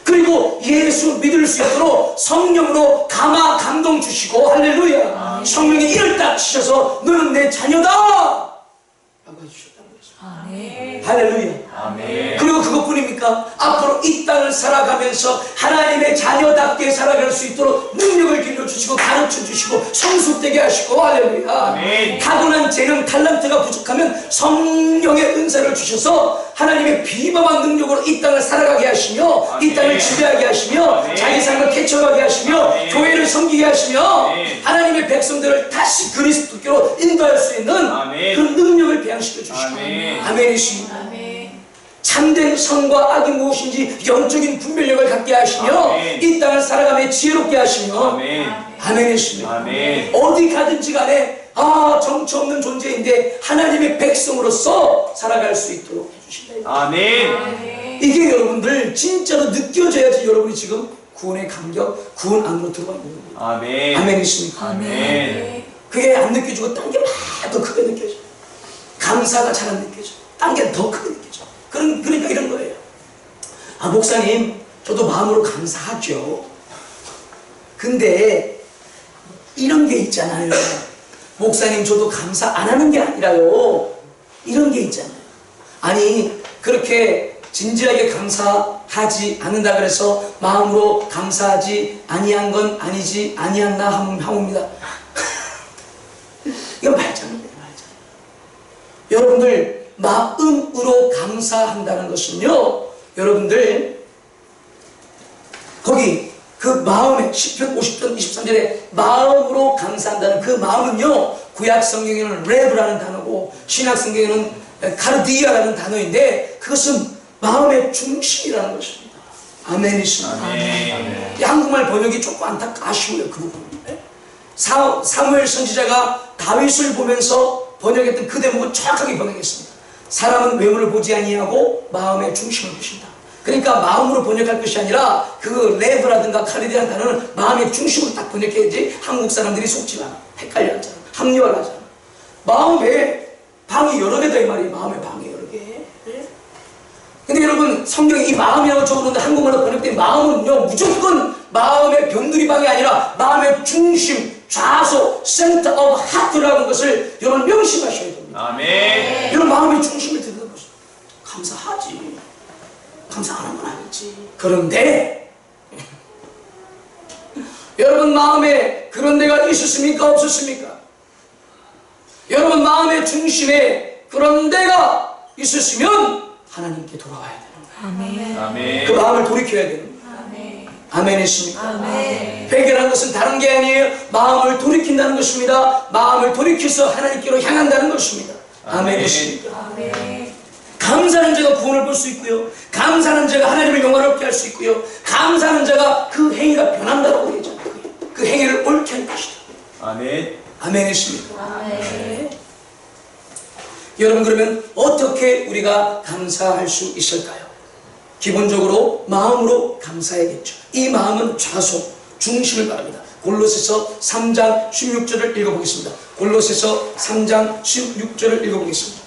그리고 예수 믿을 수 있도록 성령으로 감화 감동 주시고, 할렐루야, 아멘. 성령이 이를 딱 치셔서 너는 내 자녀다 라고 해주셨다는 것입니다. 할렐루야. 아멘. 그리고 그것뿐입니까? 앞으로 이 땅을 살아가면서 하나님의 자녀답게 살아갈 수 있도록 능력을 길러주시고 가르쳐주시고 성숙되게 하시고, 할렐루야, 아멘. 타고난 재능 탈란트가 부족하면 성령의 은사를 주셔서 하나님의 비범한 능력으로 이 땅을 살아가게 하시며, 아멘. 이 땅을 지배하게 하시며, 아멘. 자기 삶을 개척하게 하시며, 아멘. 교회를 섬기게 하시며, 아멘. 하나님의 백성들을 다시 그리스도께로 인도할 수 있는, 아멘. 그런 능력을 배양시켜 주시고, 아멘. 아멘이십니다. 참된 선과 악이 무엇인지 영적인 분별력을 갖게 하시며, 아멘. 이 땅을 살아가며 지혜롭게 하시며, 아멘. 아멘이십니다. 아멘. 어디 가든지 간에 정처 없는 존재인데 하나님의 백성으로서 살아갈 수 있도록 해주신다. 아멘. 이게 여러분들 진짜로 느껴져야지 여러분이 지금 구원의 감격, 구원 안으로 들어가 있는 겁니다. 아멘. 아멘 있습니까? 아멘. 그게 안 느껴지고 딴 게 막 더 크게 느껴져. 감사가 잘 안 느껴져. 딴 게 더 크게 느껴져. 그러니까 이런 거예요. 아, 목사님, 저도 마음으로 감사하죠. 근데 이런 게 있잖아요. 목사님, 저도 감사 안 하는 게 아니라요. 이런 게 있잖아요. 아니, 그렇게 진지하게 감사하지 않는다 그래서 마음으로 감사하지 아니한 건 아니지 아니한나 하옵니다. 이건 말장난이에요. 여러분들 마음으로 감사한다는 것은요, 여러분들 거기 그 마음에 시편 50편 23절에 마음으로 감사한다는 그 마음은요, 구약 성경에는 레브라는 단어고 신약 성경에는 카르디아라는 단어인데 그것은 마음의 중심이라는 것입니다. 아멘이십니다. 아멘. 한국말 번역이 조금 아쉬워요. 그 부분. 사무엘 선지자가 다윗을 보면서 번역했던 그 대목은 정확하게 번역했습니다. 사람은 외모를 보지 아니하고 마음의 중심을 보신다. 그러니까 마음으로 번역할 것이 아니라 그 레브라든가 카르디안 단어는 마음의 중심으로 딱 번역해야지 한국 사람들이 속지 않아. 헷갈려 하잖아. 합리화를 하잖아. 마음에 방이 여러 개다 이 말이에요. 마음의 방이 여러 개. 네? 근데 여러분 성경에 이 마음이라고 적어놓는데 한국말로 번역된 마음은요, 무조건 마음의 변두리 방이 아니라 마음의 중심, 좌소, center of heart라고 하는 것을 여러분 명심하셔야 됩니다. 아멘. 여러분 마음의 중심을 들여다보세요. 감사하지. 감사 안 하는 건 아니지. 그런데 여러분 마음에 그런 데가 있었습니까? 없었습니까? 여러분 마음의 중심에 그런 데가 있었으면 하나님께 돌아와야 되는 거예요. 아멘. 아멘. 그 마음을 돌이켜야 되는 거예요. 아멘. 아멘이십니까? 아멘. 회개라는 것은 다른 게 아니에요. 마음을 돌이킨다는 것입니다. 마음을 돌이켜서 하나님께로 향한다는 것입니다. 아멘이십니까? 아멘. 감사하는 자가 구원을 볼 수 있고요. 감사하는 자가 하나님을 영화롭게 할 수 있고요. 감사하는 자가 그 행위가 변한다고 얘기하잖아요. 그 행위를 옳게 할 것이다. 아멘. 아멘이십니까? 아멘. 여러분, 그러면 어떻게 우리가 감사할 수 있을까요? 기본적으로 마음으로 감사해야겠죠. 이 마음은 좌소, 중심을 말합니다. 골로새서 3장 16절을 읽어보겠습니다. 골로새서 3장 16절을 읽어보겠습니다.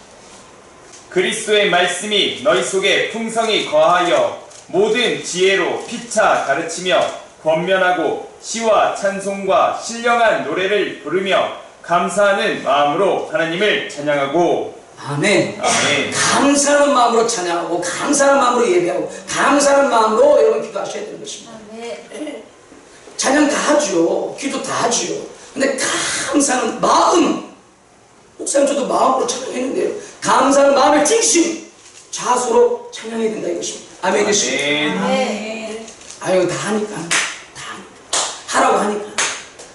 그리스도의 말씀이 너희 속에 풍성히 거하여 모든 지혜로 피차 가르치며 권면하고 시와 찬송과 신령한 노래를 부르며 감사하는 마음으로 하나님을 찬양하고. 아멘. 아멘. 감사하는 마음으로 찬양하고 감사하는 마음으로 예배하고 감사하는 마음으로 여러분 기도하셔야 되는 것입니다. 아멘. 찬양 다 하죠. 기도 다 하죠. 근데 감사하는 마음, 목사님 저도 마음으로 찬양했는데요, 감사하는 마음의 중심, 자수로 찬양해야 된다 이것입니다. 아멘이십니까? 아멘. 아유, 다 하니까 하라고 하니까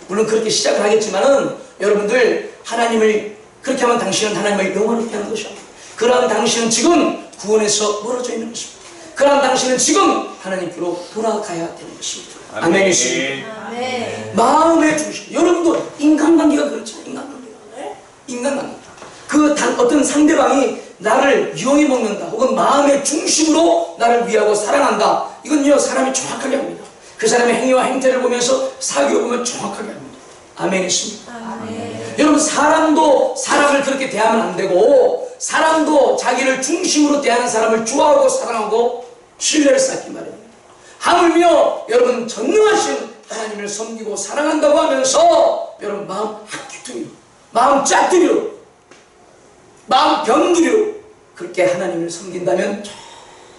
물론 그렇게 시작을 하겠지만은 여러분들 하나님을 그렇게 하면 당신은 하나님을 영원롭게 하는 것이야. 그러한 당신은 지금 구원에서 멀어져 있는 것입니다. 그러한 당신은 지금 하나님께로 돌아가야 되는 것입니다. 아멘이십니까? 아멘. 마음의 중심. 여러분도 인간관계가 그렇잖아요. 인간관계가. 네? 인간관계. 어떤 상대방이 나를 이용해 먹는다 혹은 마음의 중심으로 나를 위하고 사랑한다, 이건요 사람이 정확하게 합니다. 그 사람의 행위와 행태를 보면서 사귀어보면 정확하게 합니다. 아멘이십니까? 아멘. 여러분, 사람도 사람을 그렇게 대하면 안 되고, 사람도 자기를 중심으로 대하는 사람을 좋아하고 사랑하고 신뢰를 쌓기 마련입니다. 하물며 여러분 전능하신 하나님을 섬기고 사랑한다고 하면서 여러분 마음 학기투이로, 마음 짝두리로, 마음 변두리로 그렇게 하나님을 섬긴다면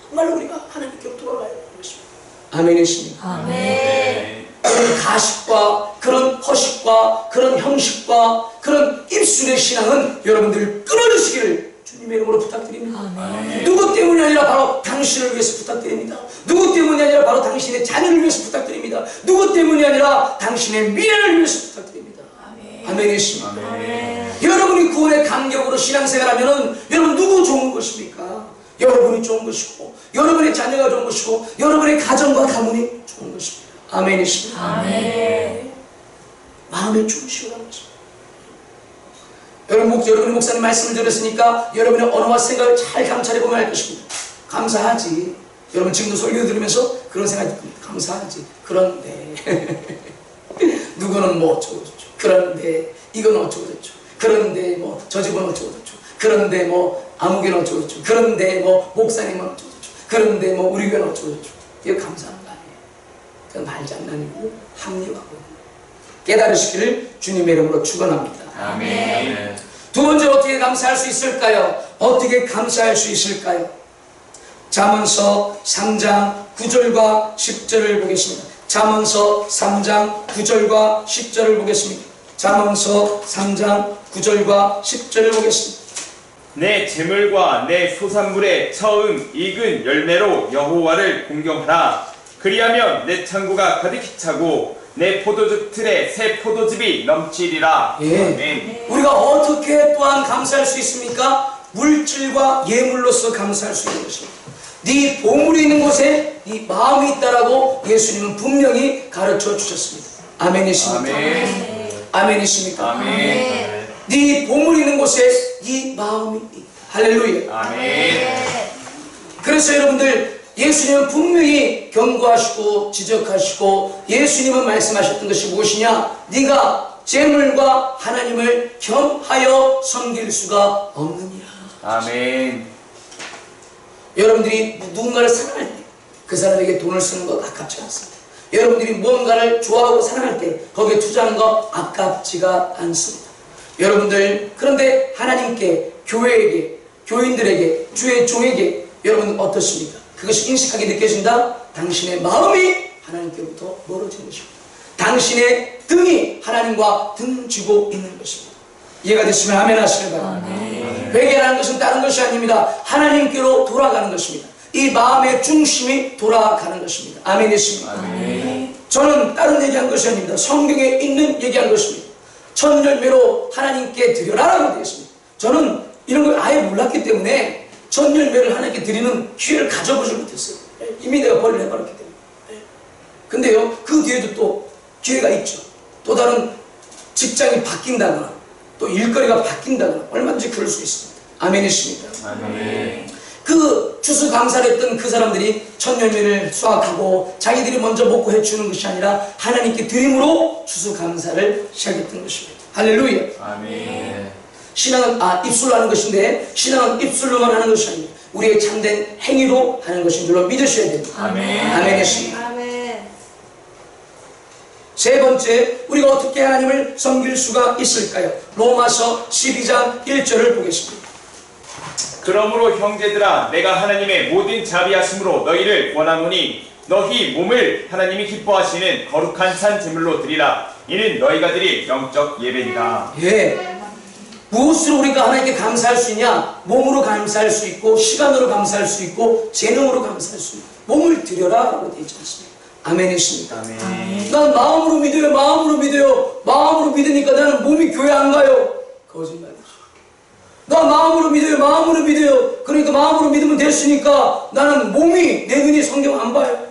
정말로 우리가 하나님께로 돌아가야 되는 것입니다. 아멘이십니까? 아멘. 그런 가식과 그런 허식과 그런 형식과 그런 입술의 신앙은 여러분들 끊어주시기를 주님의 이름으로 부탁드립니다. 아멘. 누구 때문이 아니라 바로 당신을 위해서 부탁드립니다. 누구 때문이 아니라 바로 당신의 자녀를 위해서 부탁드립니다. 누구 때문이 아니라 당신의 미래를 위해서 부탁드립니다. 아멘. 아멘이십니까? 아멘. 여러분이 구원의 감격으로 신앙생활하면은 여러분 누구 좋은 것입니까? 여러분이 좋은 것이고, 여러분의 자녀가 좋은 것이고, 여러분의 가정과 가문이 좋은 것입니다. 아멘이십니까? 아멘. 마음의 중심이라는 것입니다. 여러분의 목사님 말씀을 들었으니까 여러분의 언어와 생각을 잘 감찰해 보면 알 것입니다. 감사하지. 여러분 지금도 설교 들으면서 그런 생각이 듭니다. 감사하지. 그런데 누구는 뭐 어쩌고 저쩌고. 그런데 이건 어쩌고 저쩌고. 그런데 뭐 저 집은 어쩌고 저쩌고. 그런데 뭐 아무개는 어쩌고 저쩌고. 그런데 뭐 목사님은 어쩌고 저쩌고. 그런데 뭐 우리 교회는 어쩌고 저쩌고. 이거 감사한 거 아니에요. 그건 말장난이고 합리화고. 깨달으시기를 주님의 이름으로 축원합니다. 아멘. 두 번째 어떻게 감사할 수 있을까요? 어떻게 감사할 수 있을까요? 잠언서 3장 9절과 10절을 보겠습니다. 잠언서 3장 9절과 10절을 보겠습니다. 잠언서 3장 9절과 10절을 보겠습니다. 내 재물과 내 소산물의 처음 익은 열매로 여호와를 공경하라. 그리하면 내 창고가 가득히 차고 내 포도즙 틀에 새 포도즙이 넘치리라. 예. 아멘. 우리가 어떻게 또한 감사할 수 있습니까? 물질과 예물로서 감사할 수 있는 것입니다. 네 보물이 있는 곳에 네 마음이 있다라고 예수님은 분명히 가르쳐 주셨습니다. 아멘이십니까? 아멘. 아멘이십니까? 아멘. 네 보물이 있는 곳에 네 마음이 있다. 할렐루야. 아멘. 그래서 여러분들 예수님은 분명히 경고하시고 지적하시고 예수님은 말씀하셨던 것이 무엇이냐? 네가 재물과 하나님을 겸하여 섬길 수가 없느니라. 아멘. 여러분들이 누군가를 사랑할 때 그 사람에게 돈을 쓰는 것 아깝지 않습니다. 여러분들이 무언가를 좋아하고 사랑할 때 거기에 투자하는 것 아깝지가 않습니다. 여러분들 그런데 하나님께, 교회에게, 교인들에게, 주의 종에게 여러분 어떻습니까? 그것이 인식하게 느껴진다? 당신의 마음이 하나님께로부터 멀어진 것입니다. 당신의 등이 하나님과 등지고 있는 것입니다. 이해가 됐으면 아멘 하시길 바랍니다. 회개라는 것은 다른 것이 아닙니다. 하나님께로 돌아가는 것입니다. 이 마음의 중심이 돌아가는 것입니다. 아멘이십니까? 아멘. 저는 다른 얘기한 것이 아닙니다. 성경에 있는 얘기한 것입니다. 첫 열매로 하나님께 드려라라고 되어 있습니다. 저는 이런 걸 아예 몰랐기 때문에 첫 열매를 하나님께 드리는 기회를 가져보지 못했어요. 이미 내가 벌을 해버렸기 때문에. 근데요, 그 뒤에도 또 기회가 있죠. 또 다른 직장이 바뀐다거나 또 일거리가 바뀐다거나 얼마든지 그럴 수 있습니다. 아멘이십니까? 아멘. 그 추수감사를 했던 그 사람들이 첫 열매를 수확하고 자기들이 먼저 먹고 해주는 것이 아니라 하나님께 드림으로 추수감사를 시작했던 것입니다. 할렐루야. 아멘. 신앙은 입술로 하는 것인데 신앙은 입술로만 하는 것이 아닙니다. 우리의 참된 행위로 하는 것인 줄로 믿으셔야 됩니다. 아멘. 아멘이십니다. 아멘. 세 번째, 우리가 어떻게 하나님을 섬길 수가 있을까요? 로마서 12장 1절을 보겠습니다. 그러므로 형제들아, 내가 하나님의 모든 자비하심으로 너희를 권하노니 너희 몸을 하나님이 기뻐하시는 거룩한 산 제물로 드리라. 이는 너희가 드릴 영적 예배니라. 예. 무엇으로 우리가 하나님께 감사할 수 있냐? 몸으로 감사할 수 있고 시간으로 감사할 수 있고 재능으로 감사할 수 있고 몸을 드려라 라고 되어 있지 않습니까? 아멘이십니까? 아멘. 난 마음으로 믿어요. 마음으로 믿어요. 마음으로 믿으니까 나는 몸이 교회 안 가요. 거짓말이죠. 나 마음으로 믿어요. 마음으로 믿어요. 그러니까 마음으로 믿으면 됐으니까 나는 몸이, 내 눈이 성경 안 봐요.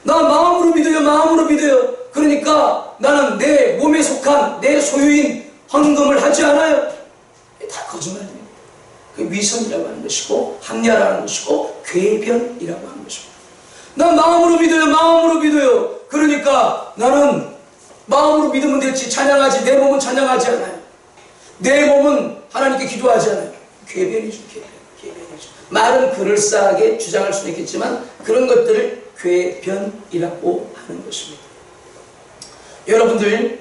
나 마음으로 믿어요. 마음으로 믿어요. 그러니까 나는 내 몸에 속한 내 소유인 헌금을 하지 않아요. 다 거짓말이에요. 그 위선이라고 하는 것이고 합리화라는 것이고 궤변이라고 하는 것입니다. 난 마음으로 믿어요. 마음으로 믿어요. 그러니까 나는 마음으로 믿으면 됐지 찬양하지 내 몸은 찬양하지 않아요. 내 몸은 하나님께 기도하지 않아요. 궤변이죠. 궤변이죠. 말은 그럴싸하게 주장할 수는 있겠지만 그런 것들을 궤변이라고 하는 것입니다. 여러분들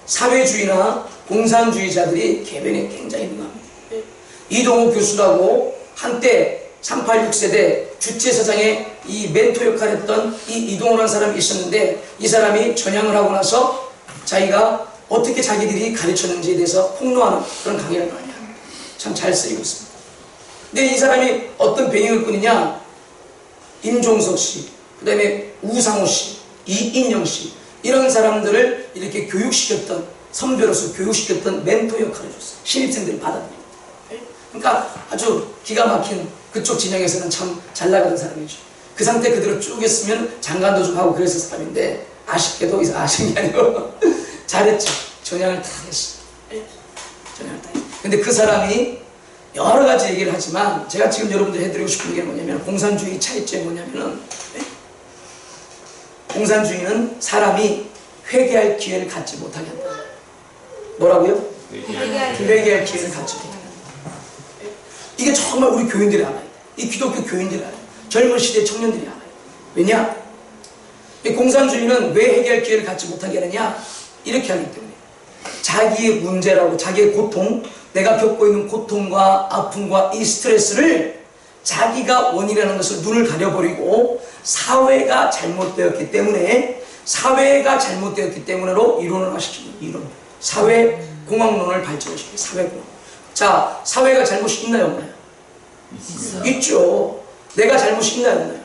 사회주의나 공산주의자들이 궤변에 굉장히 능합니다. 이동우 교수라고 한때 386세대 주체사장의 이 멘토 역할을 했던 이 이동우라는 사람이 있었는데 이 사람이 전향을 하고 나서 자기가 어떻게 자기들이 가르쳤는지에 대해서 폭로하는 그런 강의를 많이 합니다. 참 잘 쓰이고 있습니다. 근데 이 사람이 어떤 배경을 꾸느냐? 임종석 씨, 그 다음에 우상호 씨, 이인영 씨 이런 사람들을 이렇게 교육시켰던 선배로서 교육시켰던 멘토 역할을 줬어요. 신입생들이 받아들이고. 그러니까 아주 기가 막힌 그쪽 진영에서는 참 잘 나가던 사람이죠. 그 상태 그대로 쭉 했으면 장관도 좀 하고 그랬을 사람인데 아쉽게도 아쉬운 게 아니고 잘했죠. 전향을 다 했어. 전향을 다 했어. 근데 그 사람이 여러 가지 얘기를 하지만 제가 지금 여러분들 해드리고 싶은 게 뭐냐면 공산주의 차이점이 뭐냐면은 공산주의는 사람이 회개할 기회를 갖지 못하게 한다. 뭐라고요? 회개할 기회를 갖지 못하게 한다. 이게 정말 우리 교인들이 알아요. 이 기독교 교인들이 알아요. 젊은 시대 청년들이 알아요. 왜냐? 이 공산주의는 왜 회개할 기회를 갖지 못하게 하느냐? 이렇게 하기 때문에 자기의 문제라고 자기의 고통, 내가 겪고 있는 고통과 아픔과 이 스트레스를 자기가 원인이라는 것을 눈을 가려버리고 사회가 잘못되었기 때문에로 이론화시키는 이론, 사회공학론을 발전시키는 사회공학. 자, 사회가 잘못이 있나요 없나요? 있죠. 내가 잘못이 있나요 없나요?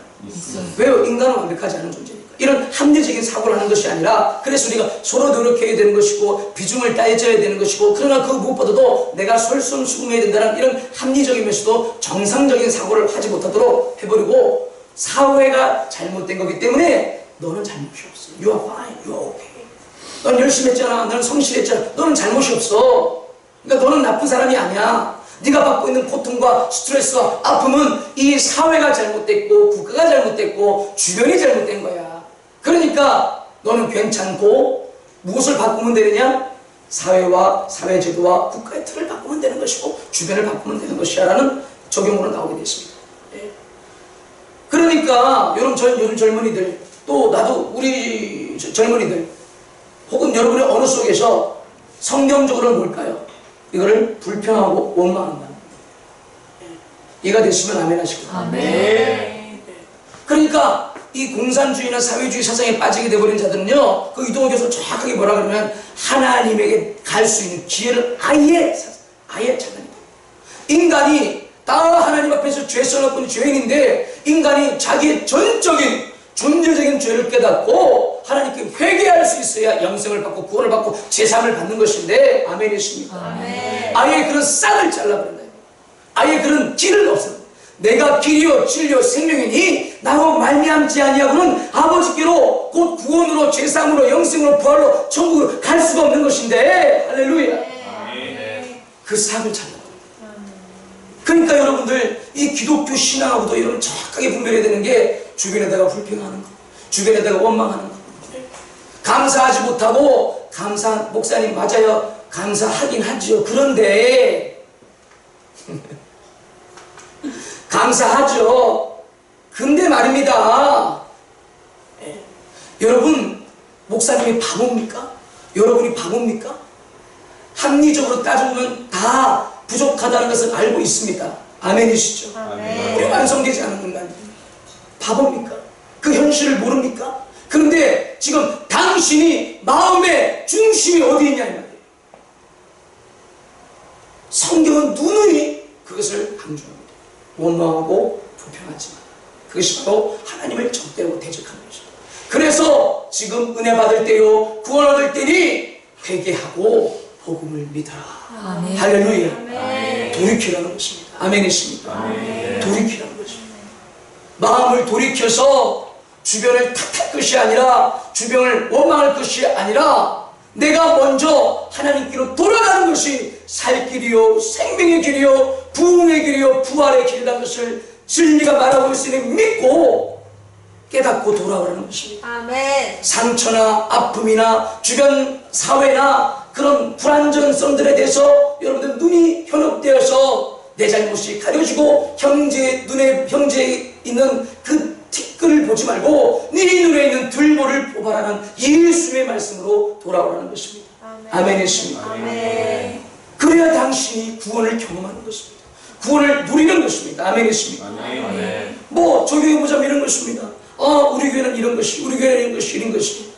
왜요? 인간은 완벽하지 않은 존재니까. 이런 합리적인 사고를 하는 것이 아니라, 그래서 우리가 서로 노력해야 되는 것이고 비중을 따져야 되는 것이고, 그러나 그 무엇보다도 내가 솔선수범해야 된다는 이런 합리적이면서도 정상적인 사고를 하지 못하도록 해버리고, 사회가 잘못된 거기 때문에 너는 잘못이 없어. You are fine, you are okay. 넌 열심히 했잖아. 너는 성실했잖아. 너는 잘못이 없어. 그러니까 너는 나쁜 사람이 아니야. 네가 받고 있는 고통과 스트레스와 아픔은 이 사회가 잘못됐고 국가가 잘못됐고 주변이 잘못된 거야. 그러니까 너는 괜찮고 무엇을 바꾸면 되느냐? 사회와 사회제도와 국가의 틀을 바꾸면 되는 것이고 주변을 바꾸면 되는 것이야 라는 적용으로 나오게 됐습니다. 그러니까 요즘 젊은이들, 또 나도 우리 젊은이들, 혹은 여러분의 어느 속에서 성경적으로는 뭘까요? 이거를 불평하고 원망한다. 이해가 됐으면 아멘 하시고. 아멘. 그러니까 이 공산주의나 사회주의 사상에 빠지게 되어버린 자들은요, 그 이동호 교수 정확하게 뭐라 그러면 하나님에게 갈 수 있는 기회를 아예 차단해요. 인간이 다 하나님 앞에서 죄 써놓고 죄인인데, 인간이 자기의 전적인 존재적인 죄를 깨닫고 하나님께 회개할 수 있어야 영생을 받고 구원을 받고 제사함을 받는 것인데, 아멘이십니까? 아멘. 아예 그런 싹을 잘라버린다. 아예 그런 길을 없애버린다. 내가 길이요 진리요 생명이니 나로 말미암지 아니하고는 아버지께로 곧 구원으로 제사함으로 영생으로 부활로 천국으로 갈 수가 없는 것인데, 할렐루야. 그 싹을 잘라버린다. 그러니까 여러분들 이 기독교 신앙하고도 여러분 정확하게 분별해야 되는 게, 주변에다가 불평하는 거, 주변에다가 원망하는 거, 감사하지 못하고, 목사님 맞아요, 감사하긴 하죠. 그런데 감사하죠. 근데 말입니다, 여러분, 목사님이 바보입니까? 여러분이 바보입니까? 합리적으로 따져보면 다 부족하다는 것을 알고 있습니다. 아멘이시죠? 우리 완성되지 않은 인간이 바보입니까? 그 현실을 모릅니까? 그런데 지금 당신이 마음의 중심이 어디 있냐 이 말이에요. 성경은 누누이 그것을 강조합니다. 원망하고 불평하지만 그것이 바로 하나님을 적대하고 대적하는 것입니다. 그래서 지금 은혜 받을 때요, 구원 얻을 때니 회개하고 복음을 믿어라. 아멘. 할렐루야. 아멘. 돌이키라는 것입니다. 아멘이십니까? 아멘. 돌이키라는 것입니다. 마음을 돌이켜서 주변을 탓할 것이 아니라, 주변을 원망할 것이 아니라, 내가 먼저 하나님께로 돌아가는 것이 살 길이요 생명의 길이요 부흥의 길이요 부활의 길이라는 것을 진리가 말하고 있으니 믿고 깨닫고 돌아오라는 것입니다. 아멘. 상처나 아픔이나 주변 사회나 그런 불안정성들에 대해서 여러분들 눈이 현혹되어서 내 잘못이 가려지고 형제에 있는 그 티끌을 보지 말고 네 눈에 있는 들보를 뽑아라는 예수의 말씀으로 돌아오라는 것입니다. 아멘이십니까? 아멘. 그래야 당신이 구원을 경험하는 것입니다. 구원을 누리는 것입니다. 아멘이십니까? 아멘. 뭐 저 교회 보자면 이런 것입니다. 우리 교회는 이런 것이, 우리 교회는 이런 것이, 이런 것이.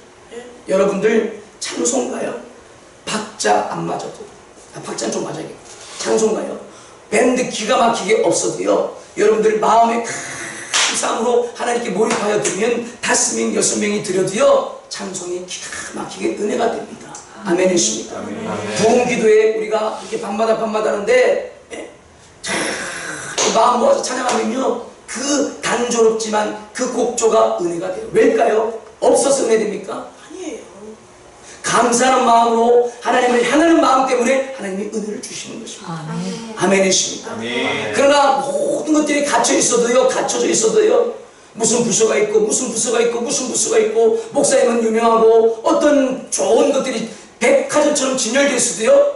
여러분들 찬송가요, 박자 안 맞아도, 박자는 좀 맞아야겠고, 찬송가요, 밴드 기가 막히게 없어도요, 여러분들 마음에 감사함으로 하나님께 몰입하여 드리면 5명, 6명이 드려도요, 찬송이 기가 막히게 은혜가 됩니다. 아멘이십니까? 부흥 기도에 우리가 이렇게 밤마다 하는데, 마음 모아서 찬양하면요, 그 단조롭지만 그 곡조가 은혜가 돼요. 왜일까요? 없어서 은혜 됩니까? 아니에요. 감사하는 마음으로 하나님을 향하는 마음 때문에 하나님이 은혜를 주시는 것입니다. 아멘. 아멘이십니까? 아멘. 그러나 모든 것들이 갖춰져 있어도요, 무슨 부서가 있고 무슨 부서가 있고 무슨 부서가 있고 목사님은 유명하고 어떤 좋은 것들이 백화점처럼 진열되어 있어도요,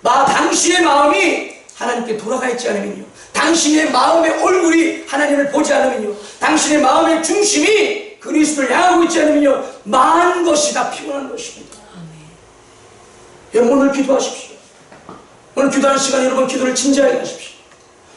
당신의 마음이 하나님께 돌아가 있지 않으면요, 당신의 마음의 얼굴이 하나님을 보지 않으면요, 당신의 마음의 중심이 그리스도를 향하고 있지 않으면요, 많은 것이 다 피곤한 것입니다. 여러분, 오늘 기도하십시오. 오늘 기도하는 시간에 여러분 기도를 진지하게 하십시오.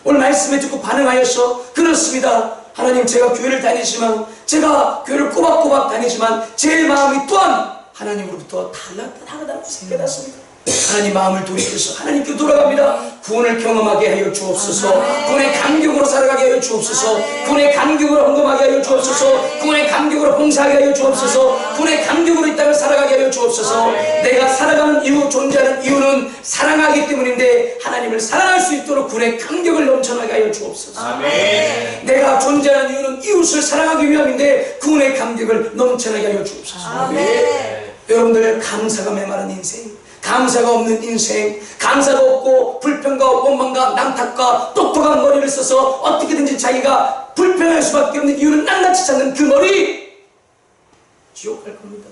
오늘 말씀에 듣고 반응하여서, 그렇습니다, 하나님, 제가 교회를 다니지만, 제가 교회를 꼬박꼬박 다니지만 제 마음이 또한 하나님으로부터 다르다는 것을 깨닫습니다. 하나님 마음을 돌이켜서 하나님께 돌아갑니다. 구원을 경험하게 하여 주옵소서. 구원의 감격으로 살아가게 하여 주옵소서. 구원의 감격으로 헌금하게 하여 주옵소서. 구원의 감격으로 봉사하게 하여 주옵소서. 구원의 감격으로 이 땅을 살아가게 하여 주옵소서. 내가 살아가는 이유, 존재하는 이유는 사랑하기 때문인데 하나님을 사랑할 수 있도록 구원의 감격을 넘쳐나게 하여 주옵소서. 아멘. 내가 존재하는 이유는 이웃을 사랑하기 위함인데 구원의 감격을 넘쳐나게 하여 주옵소서. 아멘. 여러분들, 감사가 메마른 인생, 감사가 없는 인생, 감사가 없고 불평과 원망과 남탓과 똑똑한 머리를 써서 어떻게든지 자기가 불평할 수밖에 없는 이유는 낱낱이 찾는 그 머리, 지옥 갈 겁니다.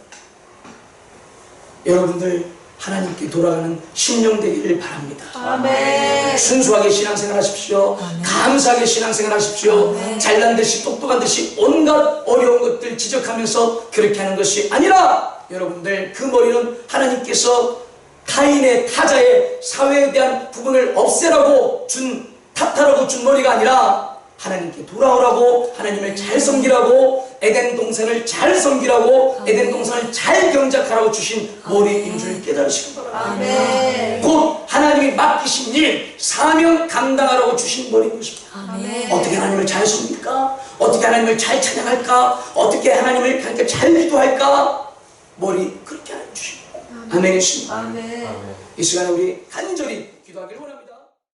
여러분들, 하나님께 돌아가는 심령 되기를 바랍니다. 아멘. 순수하게 신앙생활 하십시오. 감사하게 신앙생활 하십시오. 잘난 듯이 똑똑한 듯이 온갖 어려운 것들 지적하면서 그렇게 하는 것이 아니라, 여러분들, 그 머리는 하나님께서 타인의, 타자의, 사회에 대한 부분을 없애라고 준, 탓하라고 준 머리가 아니라 하나님께 돌아오라고, 하나님을 잘 섬기라고, 에덴 동산을 잘 섬기라고, 에덴 동산을 잘 경작하라고 주신 머리인 줄 깨달으시기 바랍니다. 아멘. 곧 하나님이 맡기신 일, 사명 감당하라고 주신 머리인 것입니다. 아멘. 어떻게 하나님을 잘 섬길까? 어떻게 하나님을 잘 찬양할까? 어떻게 하나님을 하나님께 잘 기도할까? 머리 그렇게 하나님 주십니다. 아멘이십니다. 아멘. 이 시간에 우리 간절히 기도하기를 원합니다.